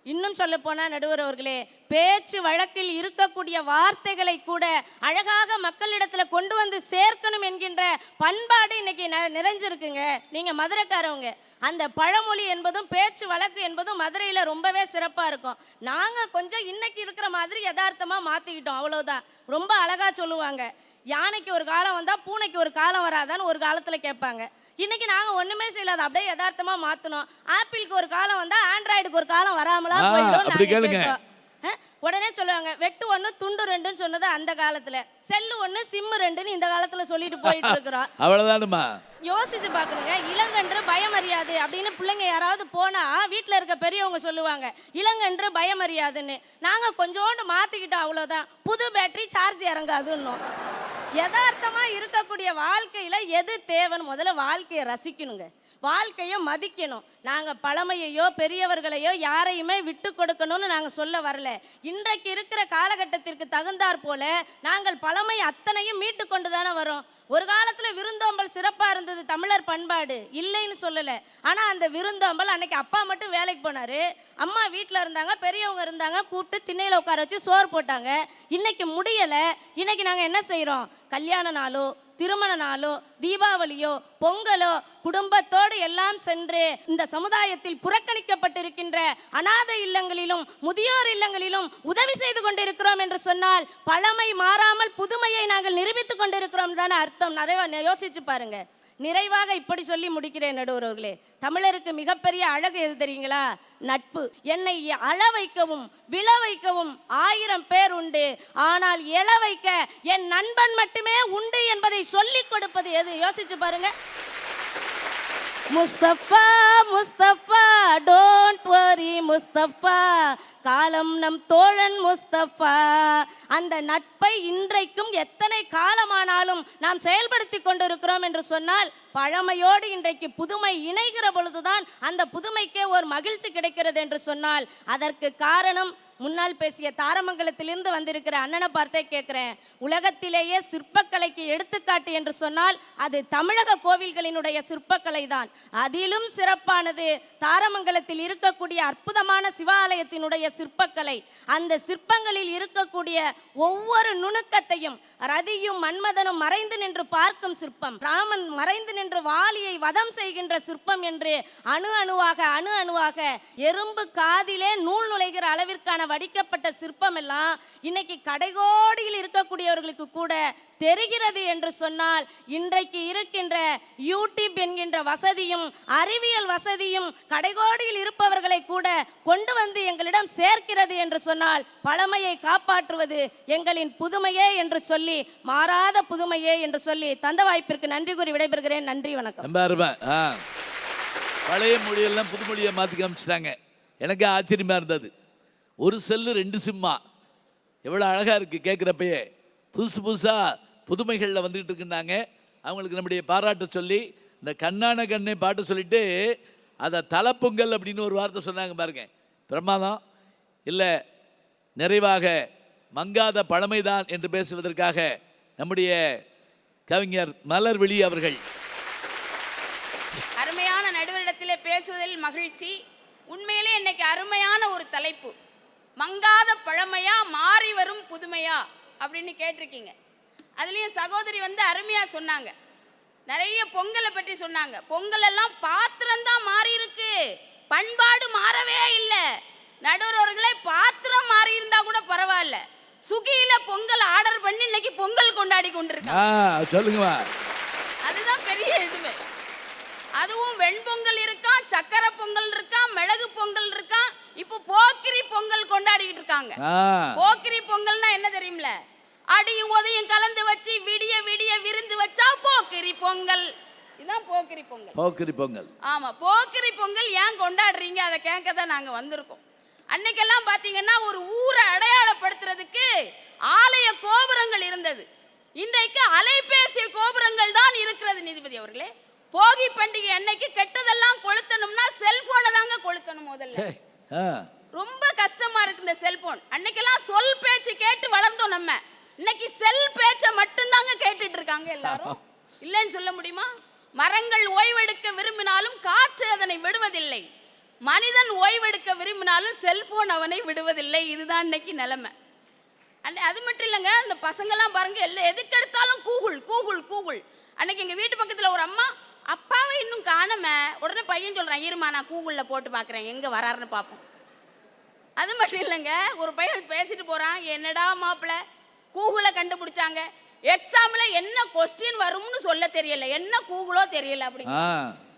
இன்னும் சொல்ல போனா நடுவர் அவர்களே, பேச்சு வழக்கில் இருக்கக்கூடிய வார்த்தைகளை கூட அழகாக மக்களிடத்துல கொண்டு வந்து சேர்க்கணும் என்கின்ற பண்பாடு இன்னைக்கு நிறைஞ்சிருக்குங்க. நீங்க மதுரைக்காரவங்க, அந்த பழமொழி என்பதும் பேச்சு வழக்கு என்பதும் மதுரையில் ரொம்பவே சிறப்பாக இருக்கும். நாங்கள் கொஞ்சம் இன்னைக்கு இருக்கிற மாதிரி யதார்த்தமாக மாற்றிக்கிட்டோம், அவ்வளோதான். ரொம்ப அழகாக சொல்லுவாங்க, யானைக்கு ஒரு காலம் வந்தால் பூனைக்கு ஒரு காலம் வராதான்னு ஒரு காலத்தில் கேட்பாங்க. இன்னைக்கு நாங்க ஒண்ணுமே செய்யல, அப்படியே யதார்த்தமா மாத்தணும். ஆப்பிளுக்கு ஒரு காலம் வந்தா ஆண்ட்ராய்டுக்கு ஒரு காலம் வராமலா போயிடும். அப்படி கேளுங்க. உடனே சொல்லுவாங்க வெட்டு 1 துண்டு 2ன்னு சொன்னது அந்த காலத்துல, செல்லு 1 சிம்மு 2ன்னு இந்த காலத்துல சொல்லிட்டு போயிட்டு இருக்கிறோம். அவ்வளவுதானுமா. யோசிச்சு பார்க்கணுங்க. இளங்கன்று பயமறியாது அப்படின்னு பிள்ளைங்க யாராவது போனா வீட்டில் இருக்க பெரியவங்க சொல்லுவாங்க இளங்கன்று பயமறியாதுன்னு. நாங்கள் கொஞ்சோண்டு மாற்றிக்கிட்டோம், அவ்வளோதான். புது பேட்டரி சார்ஜ் இறங்காதுன்னோம். யதார்த்தமா இருக்கக்கூடிய வாழ்க்கையில எது தேவைன்னு முதல்ல வாழ்க்கையை ரசிக்கணுங்க, வாழ்க்கையை மதிக்கணும். நாங்கள் பழமையையோ பெரியவர்களையோ யாரையுமே விட்டு கொடுக்கணும்னு நாங்கள் சொல்ல வரல. இன்றைக்கு இருக்கிற காலகட்டத்திற்கு தகுந்தாற் போல நாங்கள் பழமை அத்தனையும் மீட்டு கொண்டு தானே வரோம். ஒரு காலத்தில் விருந்தோம்பல் சிறப்பாக இருந்தது, தமிழர் பண்பாடு இல்லைன்னு சொல்லலை. ஆனால் அந்த விருந்தோம்பல் அன்னைக்கு அப்பா மட்டும் வேலைக்கு போனார், அம்மா வீட்டில் இருந்தாங்க, பெரியவங்க இருந்தாங்க, கூப்பிட்டு திண்ணையில் உட்கார வச்சு சோறு போட்டாங்க. இன்னைக்கு முடியலை. இன்னைக்கு நாங்கள் என்ன செய்கிறோம்? கல்யாண நாளோ திருமண நாளோ தீபாவளியோ பொங்கலோ குடும்பத்தோடு எல்லாம் சென்று இந்த சமுதாயத்தில் புறக்கணிக்கப்பட்டிருக்கின்ற அநாதை இல்லங்களிலும் முதியோர் இல்லங்களிலும் உதவி செய்து கொண்டிருக்கிறோம் என்று சொன்னால் பழமை மாறாமல் புதுமையை நாங்கள் நிரூபித்துக் கொண்டிருக்கிறோம் தானே அர்த்தம். நிறைய யோசிச்சு பாருங்க. நிறைவாக இப்படி சொல்லி முடிக்கிறேன் நடுவர் அவர்களே, தமிழருக்கு மிகப்பெரிய அழகு எது தெரியுங்களா? நட்பு. என்னை அழ வைக்கவும் விழ வைக்கவும் 1000 பேர் உண்டு, ஆனால் எழ வைக்க என் நண்பன் மட்டுமே உண்டு என்பதை சொல்லிக் கொடுப்பது எது? யோசிச்சு பாருங்க. முஸ்தபா முஸ்தபா டோன்ட் வரி முஸ்தபா, காலம் நம் தோழன் முஸ்தபா. அந்த நட்பை இன்றைக்கும் எத்தனை காலமானாலும் நாம் செயல்படுத்தி கொண்டிருக்கிறோம் என்று சொன்னால் பழமையோடு இன்றைக்கு புதுமை இணைகிற பொழுதுதான் அந்த புதுமைக்கே ஒரு மகிழ்ச்சி கிடைக்கிறது என்று சொன்னால் அதற்கு காரணம் முன்னால் பேசிய தாரமங்கலத்திலிருந்து வந்திருக்கிற அண்ணனை பார்த்தே கேட்குறேன். உலகத்திலேயே சிற்பக்கலைக்கு எடுத்துக்காட்டு என்று சொன்னால் அது தமிழக கோவில்களினுடைய சிற்பக்கலை தான். அதிலும் சிறப்பானது தாரமங்கலத்தில் இருக்கக்கூடிய அற்புதமான சிவாலயத்தினுடைய சிற்பக்கலை. அந்த சிற்பங்களில் இருக்கக்கூடிய ஒவ்வொரு நுணுக்கத்தையும் ரதியும் மன்மதனும் மறைந்து நின்று பார்க்கும் சிற்பம், ராமன் மறைந்து நின்று வாலியை வதம் செய்கின்ற சிற்பம் என்று அணு அணுவாக எறும்பு காதிலே நூல் நுழைகிற அளவிற்கான வடிக்கப்பட்ட சிற்பம் எல்லாம் இன்னைக்கு கடைகோடியில் இருக்கக்கூடியவர்களுக்கு கூட தெரிகிறது என்று சொன்னால் இன்றைக்கு இருக்கின்ற யூடியூப் என்கின்ற வசதியும் அறிவியல் வசதியும் கடைகோடியில் இருப்பவர்களை கூட கொண்டு வந்து எங்களிடம் சேர்க்கிறது என்று சொன்னால் பழமையை காப்பாற்றுவது எங்களின் புதுமையே என்று சொல்லி, மாறாத புதுமையே என்று சொல்லி தந்த வாய்ப்பிற்கு நன்றி கூறி விடைபெறுகிறேன். நன்றி, வணக்கம். பழைய மொழியெல்லாம் புது மொழியை மாற்றி காமிச்சிட்டாங்க. எனக்கு ஆச்சரியமா இருந்தது. ஒரு செல்லு 2 சிம்மா, எவ்வளோ அழகாக இருக்குது கேட்குறப்பயே. புதுசாக புதுமைகளில் வந்துக்கிட்டு இருக்குன்னாங்க. அவங்களுக்கு நம்முடைய பாராட்ட சொல்லி இந்த கண்ணான கண்ணை பாட்டு சொல்லிட்டு அதை தலைப்பொங்கல் அப்படின்னு ஒரு வார்த்தை சொன்னாங்க பாருங்க, பிரமாதம். இல்லை, நிறைவாக மங்காத பழமைதான் என்று பேசுவதற்காக நம்முடைய கவிஞர் மலர்விழி அவர்கள். அருமையான நடுவரிடத்திலே பேசுவதில் மகிழ்ச்சி. உண்மையிலே இன்னைக்கு அருமையான ஒரு தலைப்பு, மங்காத பழமையா மாறி வரும் புதுமையா அப்படின்னு கேட்டிருக்கீங்க. அதுலேயும் சகோதரி அருமையாக சொன்னாங்க, நிறைய பொங்கலை பற்றி சொன்னாங்க. பொங்கல் எல்லாம் பாத்திரம்தான் மாறி இருக்கு, பண்பாடு மாறவே இல்லை. நடுவர்களே, பாத்திரம் மாறி இருந்தா கூட பரவாயில்ல, சுகியில பொங்கல் ஆர்டர் பண்ணி இன்னைக்கு பொங்கல் கொண்டாடி கொண்டிருக்காங்க. சொல்லுங்க, அதுதான் பெரிய இதுவே. அதுவும் வெண்பொங்கல் இருக்கா, சக்கரை பொங்கல் இருக்கா, மிளகு பொங்கல் இருக்கா, இப்போ போக்கிரி பொங்கல் கொண்டாடிட்டு இருக்காங்க. போக்கிரி பொங்கல்னா என்ன தெரியுமில்ல? அடியும் உதையும் கலந்து வச்சு விடிய விடிய விருந்து வச்சா போக்கிரி பொங்கல். இதுதான் போக்கிரி பொங்கல். போக்கிரி பொங்கல். ஆமா, போக்கிரி பொங்கல் ஏன் கொண்டாடுறீங்க அதை கேட்க தான் நாங்க வந்திருக்கோம். அன்னைக்கெல்லாம் பாத்தீங்கன்னா ஒரு ஊரை அடையாளப்படுத்துறதுக்கு ஆலய கோபுரங்கள் இருந்தது. இன்றைக்கு அலைபேசி கோபுரங்கள் தான் இருக்கிறது. நீதிபதி அவர்களே, போகி பண்டிகை அன்னைக்கு கெட்டதெல்லாம் கொளுத்தணும்னா செல்போனை தாங்க கொளுத்தணும். முதல்ல ரொம்ப கஷ்டமா இருக்கு இந்த செல்போன். அன்னைக்கெல்லாம் சொல் பேச்சு கேட்டு வளர்ந்தோம் நம்ம. இன்னைக்கு செல் பேச்சை மட்டும்தாங்க கேட்டுட்டு இருக்காங்க எல்லாரும். இல்லைன்னு சொல்ல முடியுமா? மரங்கள் ஓய்வெடுக்க விரும்பினாலும் காற்று அதனை விடுவதில்லை, மனிதன் ஓய்வெடுக்க விரும்பினாலும் செல்போன் அவனை விடுவதில்லை. இதுதான் இன்னைக்கு நிலைமை. அது மட்டும் இல்லைங்க, இந்த பசங்கெல்லாம் பாருங்க, எதுக்கு எடுத்தாலும் கூகுள் கூகுள் கூகுள். அன்னைக்கு எங்க வீட்டு பக்கத்தில் ஒரு அம்மா, அப்பாவை இன்னும் காணம. உடனே பையன் சொல்றான், இருமா நான் கூகுளில் போட்டு பார்க்குறேன் எங்க வராருன்னு பார்ப்போம். அது மட்டும் இல்லைங்க, ஒரு பையன் பேசிட்டு போறான், என்னடா மாப்பிள்ள கூகுளை கண்டுபிடிச்சாங்க, எக்ஸாம்ல என்ன கொஸ்டின் வரும்னு சொல்ல தெரியல, என்ன கூகுளோ தெரியல. அப்படி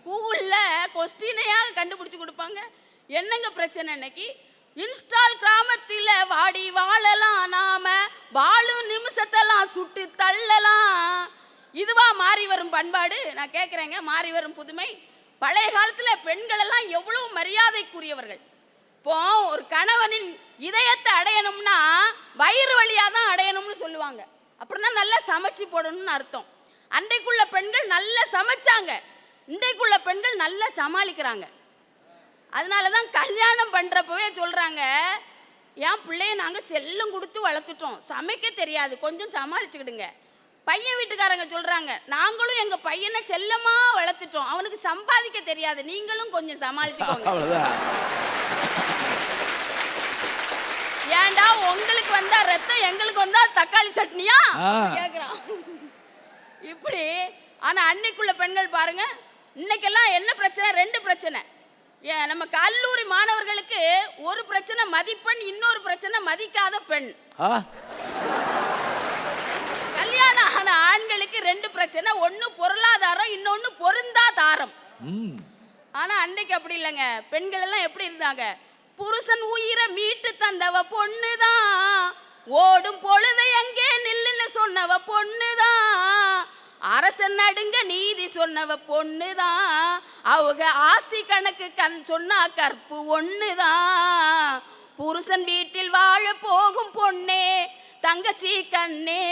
கூகுள்ல கொஸ்டினையா கண்டுபிடிச்சு கொடுப்பாங்க. என்னங்க பிரச்சனை இன்னைக்கு? இன்ஸ்டால் கிராமத்தில் வாடி வாழலாம், நாம வாழும் நிமிஷத்தெல்லாம் சுட்டு தள்ளலாம். இதுவா மாறி வரும் பண்பாடு? நான் கேட்குறேங்க, மாறி வரும் புதுமை. பழைய காலத்தில் பெண்கள் எல்லாம் எவ்வளவு மரியாதைக்குரியவர்கள். இப்போ ஒரு கணவனின் இதயத்தை அடையணும்னா வயிறு வழியாக தான் அடையணும்னு சொல்லுவாங்க. அப்படின்னா நல்லா சமைச்சு போடணும்னு அர்த்தம். அன்றைக்குள்ள பெண்கள் நல்லா சமைச்சாங்க, இன்றைக்குள்ள பெண்கள் நல்லா சமாளிக்கிறாங்க. அதனால தான் கல்யாணம் பண்ணுறப்பவே சொல்கிறாங்க, என் பிள்ளைய நாங்கள் செல்லம் கொடுத்து வளர்த்துட்டோம், சமைக்க தெரியாது, கொஞ்சம் சமாளிச்சுக்கிடுங்க. பையன் வீட்டுக்காரங்க சொல்கிறாங்க, நாங்களும் எங்கள் பையனை செல்லமாக வளர்த்துட்டோம், அவனுக்கு சம்பாதிக்க தெரியாது, நீங்களும் கொஞ்சம் சமாளிச்சுக்கோங்க. ஏண்டா உங்களுக்கு வந்தா ரத்தம், எங்களுக்கு வந்தா தக்காளி சட்னியா கேக்குறான் இப்படி. ஆனா அன்னைக்குள்ள பெண்கள் பாருங்க, இன்னைக்கெல்லாம் என்ன பிரச்சனை? 2 பிரச்சனை. நம்ம கல்லூரி மாணவர்களுக்கு ஒரு பிரச்சனை மதிப்பெண், இன்னொரு பிரச்சனை மதிக்காத பெண். கல்யாணம் ஆன ஆண்களுக்கு 2 பிரச்சனை, ஒன்னு பொருளாதாரம், இன்னொன்னு பொருந்தாதாரம். ஆனா அன்னைக்கு அப்படி இல்லைங்க. பெண்கள் எல்லாம் எப்படி இருந்தாங்க? புருஷன் உயிரை மீட்டு தந்தவ பொண்ணுதான், ஓடும் பொழுதை எங்கே நில்லுன்னு சொன்னவ பொண்ணுதான், அரசன் நடுங்க நீதி சொன்னவ பொண்ணுதான், அவங்க ஆஸ்தி கணக்கு சொன்னா கற்பு ஒண்ணுதான், புருஷன் வீட்டில் வாழ போகும் பொண்ணே தங்கச்சி கண்ணே,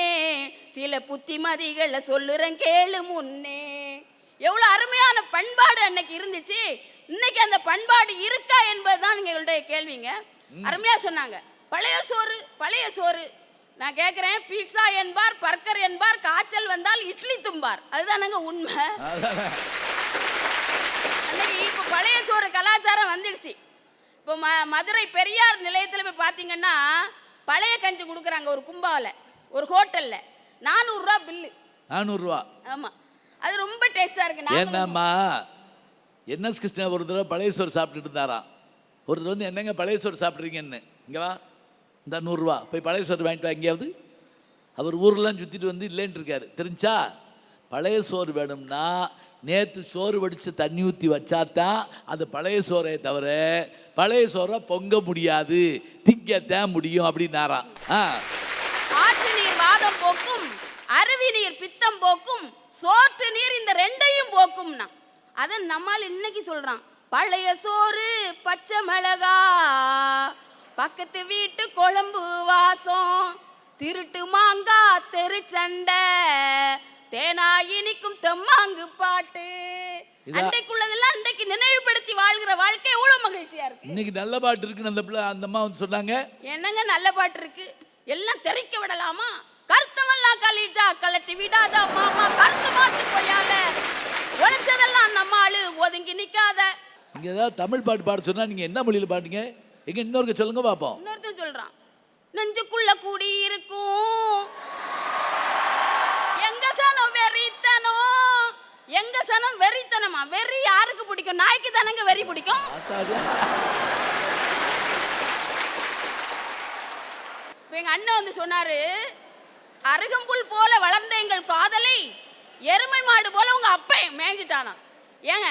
சில புத்திமதிகளை சொல்லுறேன் கேளு முன்னே. எவ்வளவு அருமையான பண்பாடு அன்னைக்கு இருந்துச்சு. இன்னைக்கு அந்த பண்பாடு இருக்கா என்பதுதான் எங்களுடைய கேள்விங்க. அருமையா சொன்னாங்க, பழைய சோறு பழைய சோறு. நான் கேட்கிறேன், பீட்சா என்பார், பர்கர் என்பார், காய்ச்சல் வந்தால் இட்லி தும்பார். அதுதானங்க உண்மை. அன்னைக்கு இப்போ பழைய சோறு கலாச்சாரம் வந்துடுச்சு. இப்போ மதுரை பெரியார் நிலையத்தில் போய் பார்த்தீங்கன்னா பழைய கஞ்சி கொடுக்குறாங்க ஒரு கும்பாவில், ஒரு ஹோட்டலில் 400 ரூபா பில்லு. 400 ரூபா? ஆமாம், அது ரொம்ப டேஸ்டாக இருக்கு. என்னம்மா என்எஸ் கிருஷ்ணா ஒரு தடவை பழைய சோறு சாப்பிட்டுட்டு இருந்தாராம். ஒரு தடவை வந்து என்னங்க பழைய சோறு சாப்பிட்றீங்கன்னு, இங்கே வா இந்த 100 ரூபா போய் பழைய சோறு வாங்கிட்டு வா எங்கேயாவது. அவர் ஊரெலாம் சுற்றிட்டு வந்து இல்லைன்ட்டு இருக்காரு. தெரிஞ்சா பழைய சோறு வேணும்னா நேற்று சோறு வடித்து தண்ணி ஊற்றி வச்சாதான் அது பழைய சோறை தவிர பழைய சோறை பொங்க முடியாது, திங்கத்தான் முடியும் அப்படின்னாராம். ஆற்று நீர் வாதம் போக்கும், அருவி நீர் பித்தம் போக்கும், சோற்று நீர் இந்த 2ஐயும் போக்கும்னா அதை நம்மால் இன்னைக்கு சொல்றான். பழைய சோறு பச்சை மிளகா, பக்கத்து வீட்டு குழம்பு வாசம், திருட்டு மாங்கா தெருச்சண்டை, தேனாய் இனிக்கும் தெம்மாங்கு பாட்டு. அன்றைக்குள்ளதெல்லாம் அன்றைக்கு நினைவுபடுத்தி வாழ்கிற வாழ்க்கை எவ்வளவு மகிழ்ச்சியா இருக்கு. இன்னைக்கு நல்ல பாட்டு இருக்குன்னு அந்த பிள்ளை அந்த அம்மா வந்து சொன்னாங்க. என்னங்க நல்ல பாட்டு இருக்கு? எல்லாம் தெரிக்க விடலாமா? கருத்தமெல்லாம் கலீஜா கலட்டி விடாத மாமா, கருத்து மாத்தி போயால உழைச்சதெல்லாம் நம்ம ஆளு ஒதுங்கி நிக்காத. இங்க ஏதாவது தமிழ் பாட்டு பாட சொன்னா நீங்க என்ன மொழியில பாடுங்க? எங்க இன்னொரு சொல்லுங்க பாப்போம். இன்னொருத்தன் சொல்றான், நெஞ்சுக்குள்ள கூடி இருக்கும் எங்க சனம் வெறித்தனம். எங்க சனம் வெறித்தனமா? வெறி யாருக்கு பிடிக்கும்? நாய்க்கு தானங்க வெறி பிடிக்கும். எங்க அண்ணன் வந்து சொன்னாரு, அருகம்புல் போல வளர்ந்த எங்கள் காதலை எருமை மாடு போல உங்க அப்பை மேய்ஞ்சிட்டானா. ஏங்க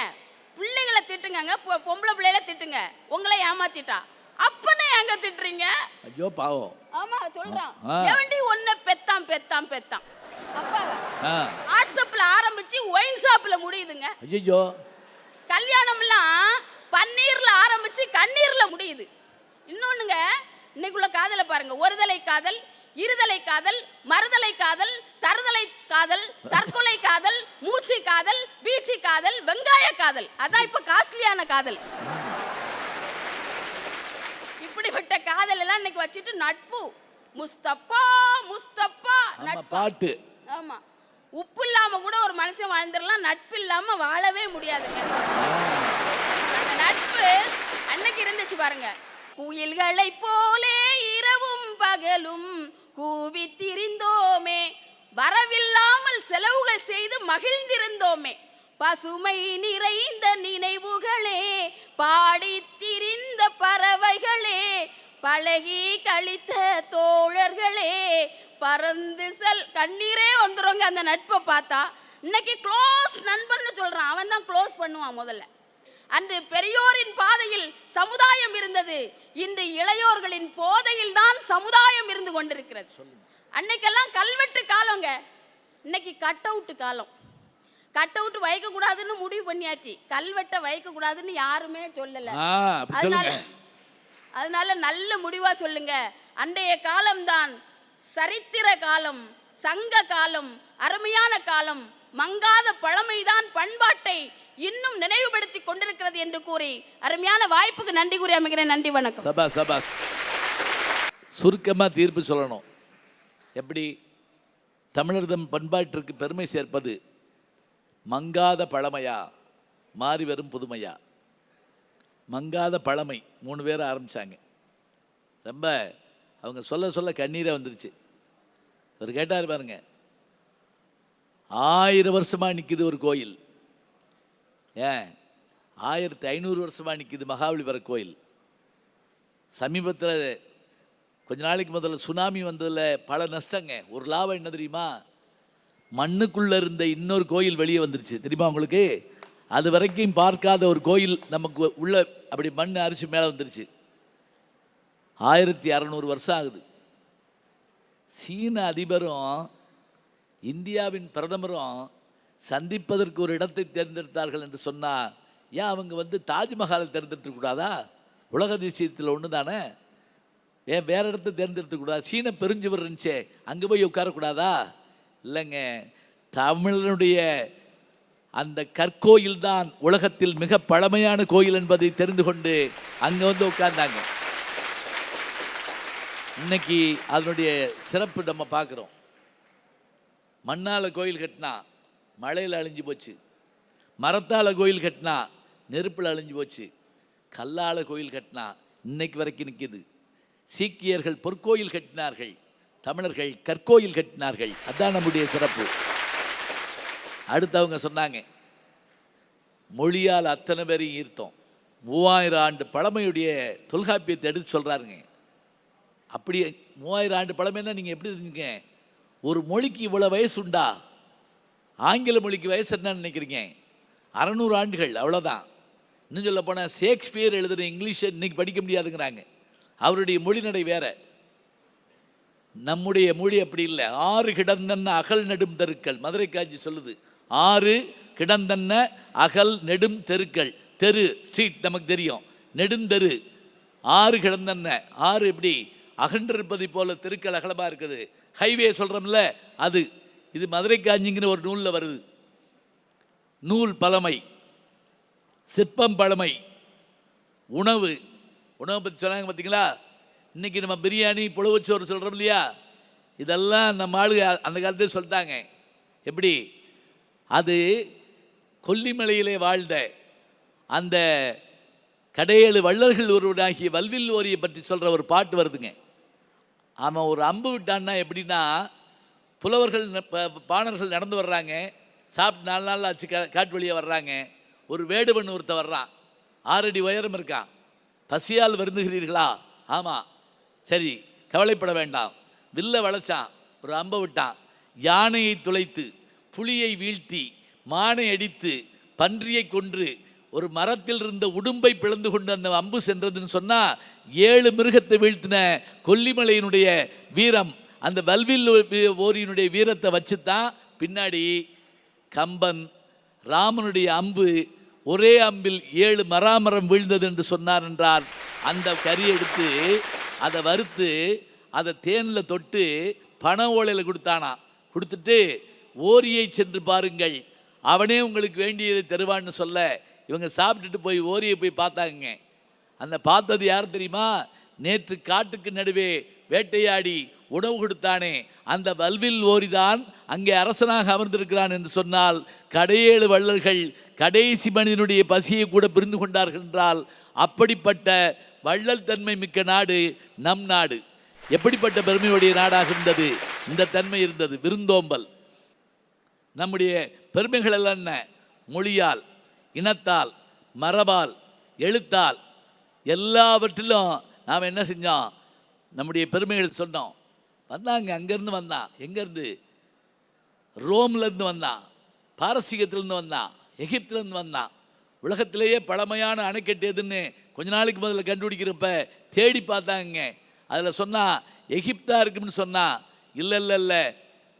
பிள்ளைகளை திட்டுங்க, பொம்பளை பிள்ளைகளை திட்டுங்க, உங்களை ஏமாத்திட்டா அப்பனே எங்க திட்டுறீங்க? ஐயோ பாவம். ஆமா சொல்றான், எவண்டி ஒன்ன பெத்தாம் பெத்தாம் பெத்தாம். அப்பா வாட்ஸ்அப்ல ஆரம்பிச்சு ஒயின் ஷாப்ல முடியுதுங்க. ஐயோ கல்யாணம்லாம் பன்னீர்ல ஆரம்பிச்சு கண்ணீர்ல முடியுது. இன்னொன்னுங்க, இன்னைக்குள்ள காதலை பாருங்க, ஒருதலை காதல், இருதலை காதல், மறுதலை காதல், தருதலை காதல், தற்கொலை காதல், மூச்சு காதல், பீச்சி காதல், வெங்காய காதல். அதான் இப்ப காஸ்ட்லியான காதல். இப்படிப்பட்ட காதல் எல்லாம் இன்னைக்கு வச்சுட்டு நட்பு முஸ்தபா முஸ்தபா பாட்டு. ஆமா, உப்பு இல்லாம கூட ஒரு மனுஷன் வாழ்ந்துடலாம், நட்பு இல்லாம வாழவே முடியாதுங்க. அந்த நட்பு அன்னைக்கு இருந்துச்சு பாருங்க. குயில்களை போலே இரவும் பகலும் கூவி திரிந்தோமே, வரவில்லாமல் செலவுகள் செய்து மகிழ்ந்திருந்தோமே, பசுமை நிறைந்த நினைவுகளே, பாடி திரிந்த பறவைகளே, பழகி கழித்த தோழர்களே, பறந்து செல் கண்ணீரே வந்துருங்க அந்த நட்பை பார்த்தா. இன்னைக்கு க்ளோஸ் நண்பன்னு சொல்றான், அவன் தான் க்ளோஸ் பண்ணுவான் முதல்ல. அன்று பெரியோரின் பாதையில் சமுதாயம் இருந்தது, இன்று இளையோர்களின் போதையில் தான் சமுதாயம் இருந்து கொண்டிருக்கிறது. அன்னைக்கெல்லாம் கல்வெட்டு காலங்க, இன்னைக்கு கட் அவுட் காலம். கட் அவுட் வைக்க கூடாதுன்னு முடிவு பண்ணியாச்சு, கல்வெட்டை வைக்க கூடாதுன்னு யாருமே சொல்லல. அதனால நல்ல முடிவா சொல்லுங்க. அன்றைய காலம்தான் சரித்திர காலம், சங்க காலம், அருமையான காலம். மங்காத பழமைதான் பண்பாட்டை இன்னும் நினைவுபடுத்தி கொண்டிருக்கிறது என்று கூறி அருமையான வாய்ப்புக்கு நன்றி கூறி அமைக்கிறேன். நன்றி, வணக்கம். சபா சபா. சுருக்கமா தீர்ப்பு சொல்லணும். எப்படி தமிழர்தம் பண்பாட்டிற்கு பெருமை சேர்ப்பது மங்காத பழமையா மாறி வரும் புதுமையா? மங்காத பழமை 3 பேர் ஆரம்பித்தாங்க. ரொம்ப அவங்க சொல்ல சொல்ல கண்ணீரே வந்துருச்சு. அவர் கேட்டார் பாருங்க, 1000 வருஷமாக நிற்கிது ஒரு கோயில், ஏன் 1500 வருஷமாக நிற்கிது மகாபலிபுரம் கோயில். சமீபத்தில் கொஞ்ச நாளைக்கு முதல்ல சுனாமி வந்ததில் பல நஷ்டங்க. ஒரு லாபம் என்ன தெரியுமா? மண்ணுக்குள்ளே இருந்த இன்னொரு கோயில் வெளியே வந்துருச்சு, தெரியுமா உங்களுக்கு? அது வரைக்கும் பார்க்காத ஒரு கோயில் நமக்கு உள்ள அப்படி மண் அரிசி மேலே வந்துருச்சு. 1600 வருஷம் ஆகுது. சீன அதிபரும் இந்தியாவின் பிரதமரும் சந்திப்பதற்கு ஒரு இடத்தை தேர்ந்தெடுத்தார்கள் என்று சொன்னால், ஏன் அவங்க தாஜ்மஹாலை தேர்ந்தெடுத்துக்கூடாதா? உலக அதிசயத்தில் ஒன்று தானே, ஏன் வேற இடத்த தேர்ந்தெடுத்துக்கூடாது? சீன பெருஞ்சுவர் இருந்துச்சே, அங்கே போய் உட்காரக்கூடாதா? இல்லைங்க, தமிழனுடைய அந்த கற்கோயில் தான் உலகத்தில் மிக பழமையான கோயில் என்பதை தெரிந்து கொண்டு அங்கே உட்கார்ந்தாங்க. இன்னைக்கு அதனுடைய சிறப்பு நம்ம பார்க்குறோம். மண்ணால் கோயில் கட்டினா மழையில் அழிஞ்சு போச்சு, மரத்தால் கோயில் கட்டினா நெருப்பில் அழிஞ்சு போச்சு, கல்லால் கோயில் கட்டினா இன்னைக்கு வரைக்கும் நிற்கிது. சீக்கியர்கள் பொற்கோயில் கட்டினார்கள், தமிழர்கள் கற்கோயில் கட்டினார்கள். அதுதான் நம்முடைய சிறப்பு. அடுத்தவங்க சொன்னாங்க, மொழியால் அத்தனை பேரையும் ஈர்த்தோம். 3000 ஆண்டு பழமையுடைய தொல்காப்பியத்தை எடுத்து சொல்கிறாருங்க. அப்படி 3000 ஆண்டு பழமைன்னா நீங்கள் எப்படி இருந்தீங்க? ஒரு மொழிக்கு இவ்வளோ வயசு உண்டா? ஆங்கில மொழிக்கு வயசு என்னன்னு நினைக்கிறீங்க? 600 ஆண்டுகள், அவ்வளோதான். இன்னும் சொல்ல போனால் ஷேக்ஸ்பியர் எழுதுகிற இங்கிலீஷை இன்னைக்கு படிக்க முடியாதுங்கிறாங்க. அவருடைய மொழி நடை வேற. நம்முடைய மொழி அப்படி இல்லை. 6 கிடந்தன்ன அகல் நெடும் தெருக்கள், மதுரை காஞ்சி சொல்லுது. 6 கிடந்தன்ன அகல் நெடும் தெருக்கள். தெரு ஸ்ட்ரீட் நமக்கு தெரியும், நெடுந்தெரு. 6 கிடந்தன்ன, 6 எப்படி அகன்றிருப்பதை போல தெருக்கள் அகலமாக இருக்குது. ஹைவே சொல்கிறோம்ல அது. இது மதுரை காஞ்சிங்கிற ஒரு நூலில் வருது. நூல் பழமை, சிற்பம் பழமை, உணவு பற்றி சொன்னாங்க பார்த்தீங்களா? இன்றைக்கி நம்ம பிரியாணி புலவுச்சோறு சொல்கிறோம் இல்லையா? இதெல்லாம் நம்ம ஆளுங்க அந்த காலத்தில் சொல்லிட்டாங்க. எப்படி? அது கொல்லிமலையிலே வாழ்ந்த அந்த கடையேழு வள்ளல்கள் ஒருவனாகிய வல்வில் ஓரியை பற்றி சொல்கிற ஒரு பாட்டு வருதுங்க. அவன் ஒரு அம்பு விட்டான்னா எப்படின்னா, புலவர்கள் பாணர்கள் நடந்து வர்றாங்க, சாப்பிட்டு 4 நாள் ஆச்சு, காட்டு வழியாக வர்றாங்க. ஒரு வேடுவன் ஒருத்த வர்றான், 6 அடி உயரம் இருக்கான். பசியால் வருந்துகிறீர்களா? ஆமாம், சரி, கவலைப்பட வேண்டாம். வில்ல வளைச்சான், ஒரு அம்பை விட்டான். யானையை துளைத்து, புலியை வீழ்த்தி, மானை அடித்து, பன்றியை கொன்று, ஒரு மரத்தில் இருந்த உடும்பை பிளந்து கொண்டு அந்த அம்பு சென்றதுன்னு சொன்னால் 7 மிருகத்தை வீழ்த்தின கொல்லிமலையினுடைய வீரம், அந்த வல்வில் ஓரியினுடைய வீரத்தை வச்சு தான் பின்னாடி கம்பன் ராமனுடைய அம்பு ஒரே அம்பில் 7 மராமரம் வீழ்ந்தது என்று சொன்னார் என்றால், அந்த கறி எடுத்து அதை வறுத்து அதை தேனில் தொட்டு பனை ஓலையில் கொடுத்தானா. கொடுத்துட்டு ஓரியை சென்று பாருங்கள், அவனே உங்களுக்கு வேண்டியதை தருவான்னு சொல்ல, இவங்க சாப்பிட்டுட்டு போய் ஓரியை போய் பார்த்தாங்க. அந்த பார்த்தது யார் தெரியுமா? நேற்று காட்டுக்கு நடுவே வேட்டையாடி உணவு கொடுத்தானே அந்த வல்வில் ஓரிதான் அங்கே அரசனாக அமர்ந்திருக்கிறான் என்று சொன்னால், கடையேழு வள்ளல்கள் கடைசி மனிதனுடைய பசியை கூட புரிந்து கொண்டார்கள் என்றால், அப்படிப்பட்ட வள்ளல் தன்மை மிக்க நாடு நம் நாடு. எப்படிப்பட்ட பெருமையுடைய நாடாக இருந்தது, இந்த தன்மை இருந்தது. விருந்தோம்பல். நம்முடைய பெருமைகள் எல்லாம் என்ன? மொழியால், இனத்தால், மரபால், எழுத்தால், எல்லாவற்றிலும் நாம் என்ன செஞ்சோம்? நம்முடைய பெருமைகள் சொன்னோம். வந்தாங்க. அங்கேருந்து வந்தான். எங்கேருந்து? ரோம்லேருந்து வந்தான், பாரசீகத்திலேருந்து வந்தான், எகிப்திலேருந்து வந்தான். உலகத்திலேயே பழமையான அணைக்கட்டு எதுன்னு கொஞ்ச நாளைக்கு முதல்ல கண்டுபிடிக்கிறப்ப தேடி பார்த்தாங்க. அதில் சொன்னால் எகிப்தா இருக்குன்னு சொன்னால் இல்லை இல்லை இல்லை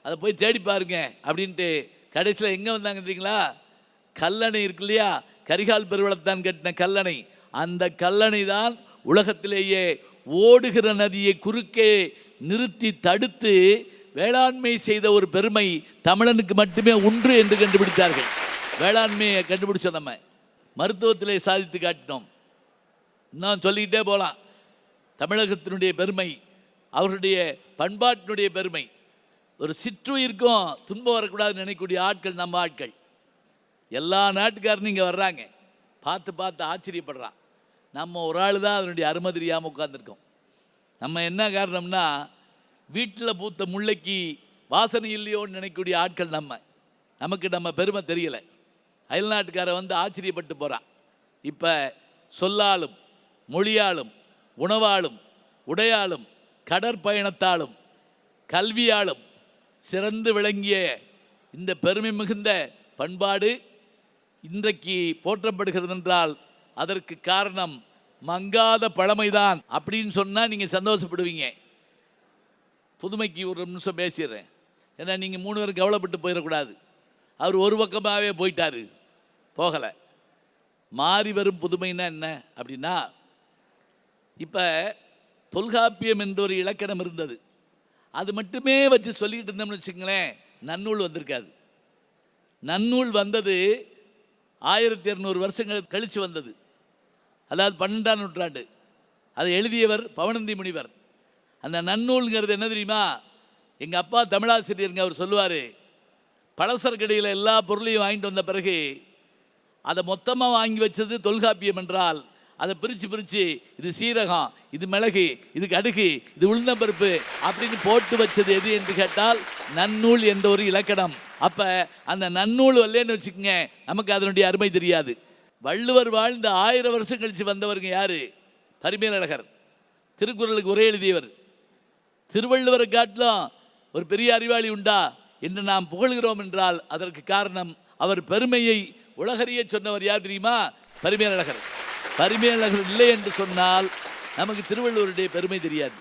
அதை போய் தேடி பாருங்க அப்படின்ட்டு கடைசியில் எங்கே வந்தாங்க தெரியுங்களா? கல்லணை இருக்கு இல்லையா, கரிகால் பெருவளத்தான் கட்டின கல்லணை. அந்த கல்லணை தான் உலகத்திலேயே ஓடுகிற நதியை குறுக்கே நிறுத்தி தடுத்து வேளாண்மை செய்த ஒரு பெருமை தமிழனுக்கு மட்டுமே உண்டு என்று கண்டுபிடித்தார்கள். வேளாண்மையை கண்டுபிடிச்சோம், நம்ம மருத்துவத்திலே சாதித்து காட்டினோம். இன்னும் சொல்லிக்கிட்டே போகலாம். தமிழகத்தினுடைய பெருமை, அவர்களுடைய பண்பாட்டினுடைய பெருமை. ஒரு சிற்றுயிருக்கும் துன்பம் வரக்கூடாதுன்னு நினைக்கக்கூடிய ஆட்கள் நம்ம ஆட்கள். எல்லா நாட்டுக்காரனும் இங்கே வர்றாங்க, பார்த்து பார்த்து ஆச்சரியப்படுறான். நம்ம ஒரு ஆள் தான் அதனுடைய அருமை தெரியாமல் உட்காந்துருக்கோம். நம்ம என்ன காரணம்னா, வீட்டில் பூத்த முல்லைக்கு வாசனை இல்லையோன்னு நினைக்கக்கூடிய ஆட்கள் நமக்கு நம்ம பெருமை தெரியலை. அயல்நாட்டுக்காரை வந்து ஆச்சரியப்பட்டு போகிறான். இப்போ சொல்லாலும் மொழியாலும் உணவாலும் உடையாலும் கடற்பயணத்தாலும் கல்வியாலும் சிறந்து விளங்கிய இந்த பெருமை மிகுந்த பண்பாடு இன்றைக்கு போற்றப்படுகிறது என்றால் அதற்கு காரணம் மங்காத பழமைதான் அப்படின்னு சொன்னால் நீங்கள் சந்தோஷப்படுவீங்க. புதுமைக்கு ஒரு நிமிஷம் பேசிடுறேன். ஏன்னா நீங்கள் 3 பேரும் கவலைப்பட்டு போயிடக்கூடாது. அவர் ஒரு பக்கமாகவே போயிட்டார், போகலை. மாறி வரும் புதுமைன்னா என்ன அப்படின்னா, இப்போ தொல்காப்பியம் என்ற ஒரு இலக்கணம் இருந்தது. அது மட்டுமே வச்சு சொல்லிக்கிட்டு இருந்தோம்னு வச்சுங்களேன், நன்னூல் வந்திருக்காது. நன்னூல் வந்தது 1200 வருஷங்கள் கழித்து வந்தது. அதாவது 12ஆம் நூற்றாண்டு. அதை எழுதியவர் பவணந்தி முனிவர். அந்த நன்னூல்ங்கிறது என்ன தெரியுமா? எங்கள் அப்பா தமிழாசிரியருங்க, அவர் சொல்லுவார், பலசரக்கடையில் எல்லா பொருளையும் வாங்கிட்டு வந்த பிறகு அதை மொத்தமாக வாங்கி வச்சது தொல்காப்பியம் என்றால், அதை பிரித்து இது சீரகம், இது மிளகு, இது கடுகு, இது உளுந்தம்பருப்பு அப்படின்னு போட்டு வச்சது எது என்று கேட்டால் நன்னூல் என்ற ஒரு இலக்கணம். அப்போ அந்த நன்னூல் வரலன்னு வச்சுக்கோங்க, நமக்கு அதனுடைய அருமை தெரியாது. வள்ளுவர் வாழ்ந்த 1000 வருஷம் கழித்து வந்தவருங்க யார்? பரிமேலழகர். திருக்குறளுக்கு உரை எழுதியவர். திருவள்ளுவரை காட்டிலும் ஒரு பெரிய அறிவாளி உண்டா என்று நாம் புகழ்கிறோம் என்றால் அதற்கு காரணம் அவர் பெருமையை உலகறிய சொன்னவர் யார் தெரியுமா? பரிமேலழகர். பரிமேலழகர் இல்லை என்று சொன்னால் நமக்கு திருவள்ளுவருடைய பெருமை தெரியாது.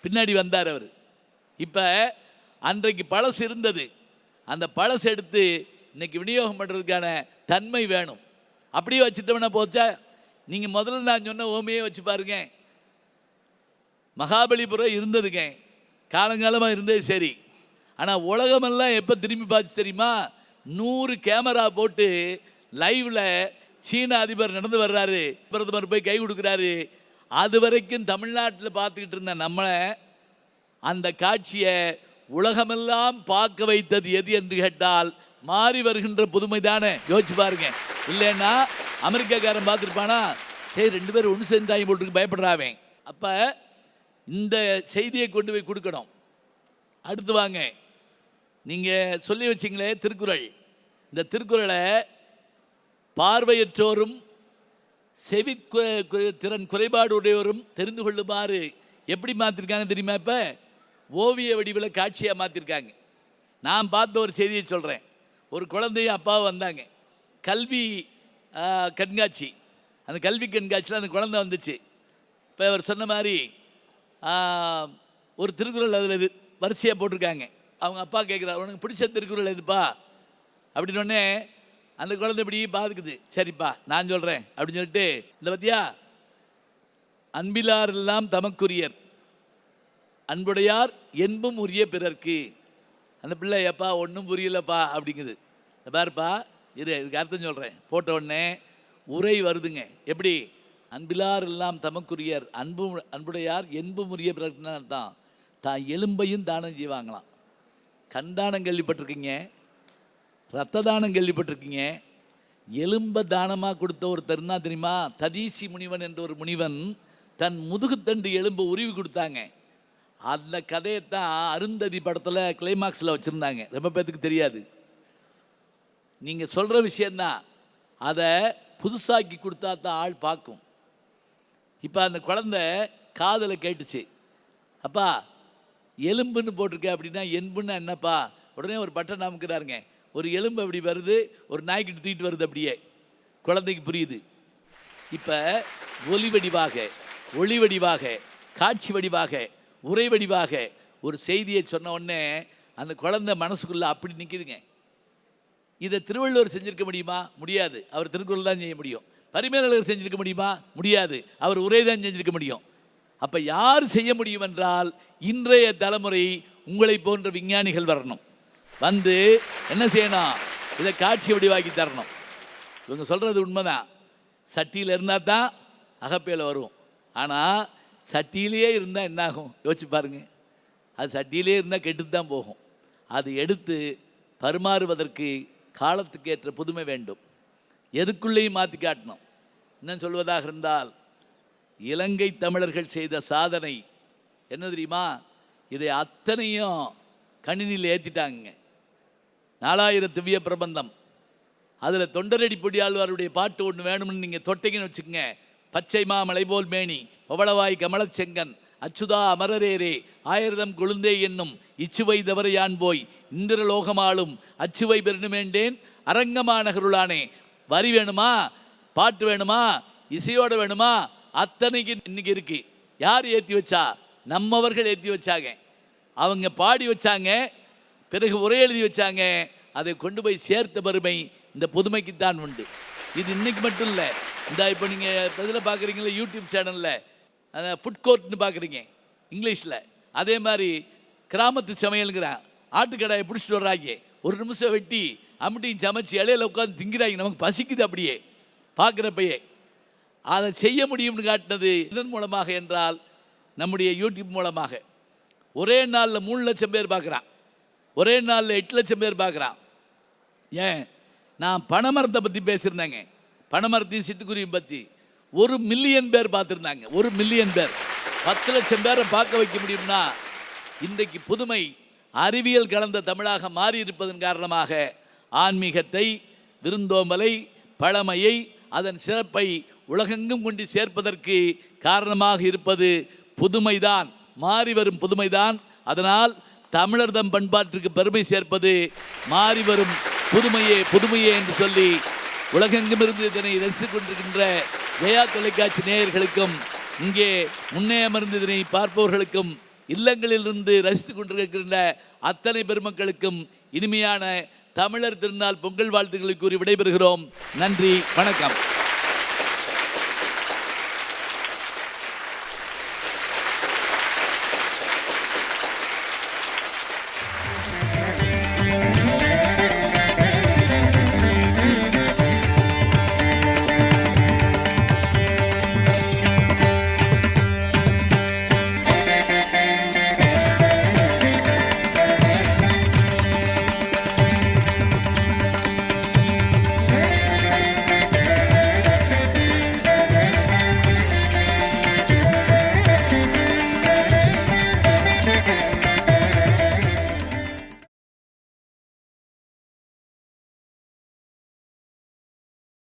பின்னாடி வந்தார் அவர். இப்போ அன்றைக்கு பழசு இருந்தது, அந்த பழசு எடுத்து இன்னைக்கு விநியோகம் பண்ணுறதுக்கான தன்மை வேணும். அப்படியே வச்சுட்டோம்னா போச்சா? நீங்கள் முதல்ல நான் சொன்ன ஓமையே வச்சு பாருங்க. மகாபலிபுரம் இருந்ததுங்க, காலங்காலமாக இருந்தது சரி. ஆனால் உலகமெல்லாம் எப்போ திரும்பி பார்த்து தெரியுமா? 100 கேமரா போட்டு லைவில் சீன அதிபர் நடந்து வர்றாரு, பிரதமர் போய் கை கொடுக்குறாரு. அது வரைக்கும் தமிழ்நாட்டில் பார்த்துக்கிட்டு இருந்த நம்மளை அந்த காட்சியை உலகமெல்லாம் பார்க்க வைத்தது எது என்று கேட்டால் மாறி வருகின்ற புதுமை தானே. யோசிச்சு பாருங்க. இல்லைன்னா அமெரிக்காக்காரன் பார்த்துருப்பானா, 2 பேரும் ஒன்று சேர்ந்தாங்க போட்டுருக்கு, பயப்படுறாவேன். அப்போ இந்த செய்தியை கொண்டு போய் கொடுக்கணும். அடுத்து வாங்க, நீங்கள் சொல்லி வச்சிங்களே திருக்குறள். இந்த திருக்குறளை பார்வையற்றோரும் செவி திறன் குறைபாடு உடையோரும் தெரிந்து கொள்ளுமாறு எப்படி மாற்றிருக்காங்க தெரியுமா? இப்போ ஓவிய வடிவில் காட்சியாக மாற்றிருக்காங்க. நான் பார்த்த ஒரு செய்தியை சொல்கிறேன். ஒரு குழந்தையும் அப்பாவும் வந்தாங்க, கல்வி கண்காட்சி. அந்த கல்வி கண்காட்சியில் அந்த குழந்தை வந்துச்சு. இப்போ அவர் சொன்ன மாதிரி ஒரு திருக்குறள் அதில் வரிசையாக போட்டிருக்காங்க. அவங்க அப்பா கேட்குறாரு, உனக்கு பிடிச்ச திருக்குறள் எதுப்பா அப்படின்னோடனே அந்த குழந்தை இப்படி பார்த்துக்குது. சரிப்பா நான் சொல்கிறேன் அப்படின்னு சொல்லிட்டு, இந்த பத்தியா, அன்பிலார் எல்லாம் தமக்குரியர், அன்புடையார் என்பும் உரிய பிறர்க்கு. அந்த பிள்ளை எப்பா ஒன்றும் புரியலப்பா அப்படிங்குது. இந்த பாருப்பா இரு, இதுக்கு அர்த்தம் சொல்கிறேன். போட்ட உடனே உரை வருதுங்க. எப்படி? அன்பிலார் எல்லாம் தமக்குரியர், அன்புடையார் என்பும் உரிய பிறர்க்குன்னு அர்த்தம். தான் எலும்பையும் தானம் செய்வாங்களாம். கண் தானம் கேள்விப்பட்டிருக்கீங்க, ரத்த தானம் கேள்விப்பட்டிருக்கீங்க. எலும்பை தானமாக கொடுத்த ஒருத்தர்னா தெரியுமா? ததீசி முனிவன் என்ற ஒரு முனிவன் தன் முதுகுத்தண்டு எலும்பை உருவி கொடுத்தாங்க. அந்த கதையைத்தான் அருந்ததி படத்தில் கிளைமாக்ஸில் வச்சுருந்தாங்க. ரொம்ப பேத்துக்கு தெரியாது. நீங்கள் சொல்கிற விஷயந்தான், அதை புதுசாக்கி கொடுத்தா தான் ஆள் பார்க்கும். இப்போ அந்த குழந்தை காதில் கேட்டுச்சு, அப்பா எலும்புன்னு போட்டிருக்க அப்படின்னா என்புன்னா என்னப்பா? உடனே ஒரு பட்டன் அமுக்கிறாருங்க. ஒரு எலும்பு அப்படி வருது, ஒரு நாய்க்கிட்ட தூக்கிட்டு வருது, அப்படியே குழந்தைக்கு புரியுது. இப்போ ஒலி வடிவாக, ஒளி வடிவாக, காட்சி வடிவாக, உரை வடிவாக ஒரு செய்தியை சொன்ன உடனே அந்த குழந்தை மனசுக்குள்ளே அப்படி நிற்கிதுங்க. இதை திருவள்ளுவர் செஞ்சிருக்க முடியுமா? முடியாது. அவர் திருக்குறள் தான் செய்ய முடியும். பரிமேலழகர் செஞ்சிருக்க முடியுமா? முடியாது. அவர் உரை தான் செஞ்சிருக்க முடியும். அப்போ யார் செய்ய முடியும் என்றால் இன்றைய தலைமுறை உங்களை போன்ற விஞ்ஞானிகள் வரணும். வந்து என்ன செய்யணும்? இதை காட்சி வடிவாக்கி தரணும். இவங்க சொல்கிறது உண்மைதான். சட்டியில் இருந்தால் தான் அகப்பையில் வரும். ஆனால் சட்டியிலே இருந்தால் என்னாகும் யோசிச்சு பாருங்க. அது சட்டியிலே இருந்தால் கெட்டு தான் போகும். அது எடுத்து பரிமாறுவதற்கு காலத்துக்கு ஏற்ற புதுமை வேண்டும். எதுக்குள்ளேயும் மாற்றி காட்டணும். இன்னும் சொல்வதாக இருந்தால் இலங்கை தமிழர்கள் செய்த சாதனை என்ன தெரியுமா? இதை அத்தனையும் கணினியில் ஏற்றிட்டாங்க. 4000 திவ்ய பிரபந்தம். அதில் தொண்டரடி பொடியாழ்வாருடைய பாட்டு ஒன்று வேணும்னு நீங்கள் தொட்டைங்கன்னு வச்சுக்கோங்க. பச்சை மாமலை போல் மேனி பவளவாய் கமலச்செங்கன் அச்சுதா அமரரேரே ஆயிரதம் கொழுந்தே என்னும் இச்சுவை தவற யான் போய் இந்திரலோகமாலும் அச்சுவை பெருணுமேண்டேன் அரங்கமானகருளானே. வரி வேணுமா? பாட்டு வேணுமா? இசையோடு வேணுமா? அத்தனைக்கு இன்னைக்கு இருக்கு. யார் ஏற்றி வச்சா? நம்மவர்கள் ஏற்றி வச்சாங்க. அவங்க பாடி வச்சாங்க, பிறகு உரை எழுதி வச்சாங்க. அதை கொண்டு போய் சேர்த்த பெருமை இந்த புதுமைக்குத்தான் உண்டு. இது இன்னைக்கு மட்டும் இல்லை. இந்த இப்போ நீங்கள் இதில் பார்க்குறீங்களா, யூடியூப் சேனலில் அந்த ஃபுட் கோர்ட்னு பார்க்குறீங்க இங்கிலீஷில். அதே மாதிரி கிராமத்து சமையலுங்கிறான். ஆட்டுக்கடாயை பிடிச்சிட்டு வர்றாங்க. ஒரு நிமிஷம் வெட்டி அம்மிட்டையும் சமைச்சு இலையில உட்காந்து திங்கிறாங்க. நமக்கு பசிக்குது அப்படியே பார்க்குறப்பையே. அதை செய்ய முடியும்னு காட்டினது இதன் மூலமாக என்றால் நம்முடைய யூடியூப் மூலமாக. ஒரே நாளில் 3 லட்சம் பேர் பார்க்குறான். ஒரே நாளில் 8 லட்சம் பேர் பார்க்குறான். ஏன்? நான் பனைமரத்தை பற்றி பேசியிருந்தேங்க. பனைமரத்தையும் சிட்டுக்குருவியும் பற்றி 1 மில்லியன் பேர் பார்த்துருந்தாங்க. 1 மில்லியன் பேர். 10 லட்சம் பேரை பார்க்க வைக்க முடியும்னா இன்றைக்கு புதுமை அறிவியல் கலந்த தமிழாக மாறி இருப்பதன் காரணமாக ஆன்மீகத்தை, விருந்தோம்பலை, பழமையை, அதன் சிறப்பை உலகெங்கும் கொண்டு சேர்ப்பதற்கு காரணமாக இருப்பது புதுமைதான், மாறி வரும் புதுமைதான். அதனால் தமிழர் தம் பண்பாட்டிற்கு பெருமை சேர்ப்பது மாறி வரும் புதுமையே புதுமையே என்று சொல்லி உலகெங்கும் இருந்து இதனை ரசித்துக் கொண்டிருக்கின்ற ஜெயா தொலைக்காட்சி நேயர்களுக்கும், இங்கே முன்னே அமர்ந்து இதனை பார்ப்பவர்களுக்கும், இல்லங்களிலிருந்து ரசித்துக் கொண்டிருக்கின்ற அத்தனை பெருமக்களுக்கும் இனிமையான தமிழர் திருநாள் பொங்கல் வாழ்த்துக்களை கூறி விடைபெறுகிறோம். நன்றி, வணக்கம்.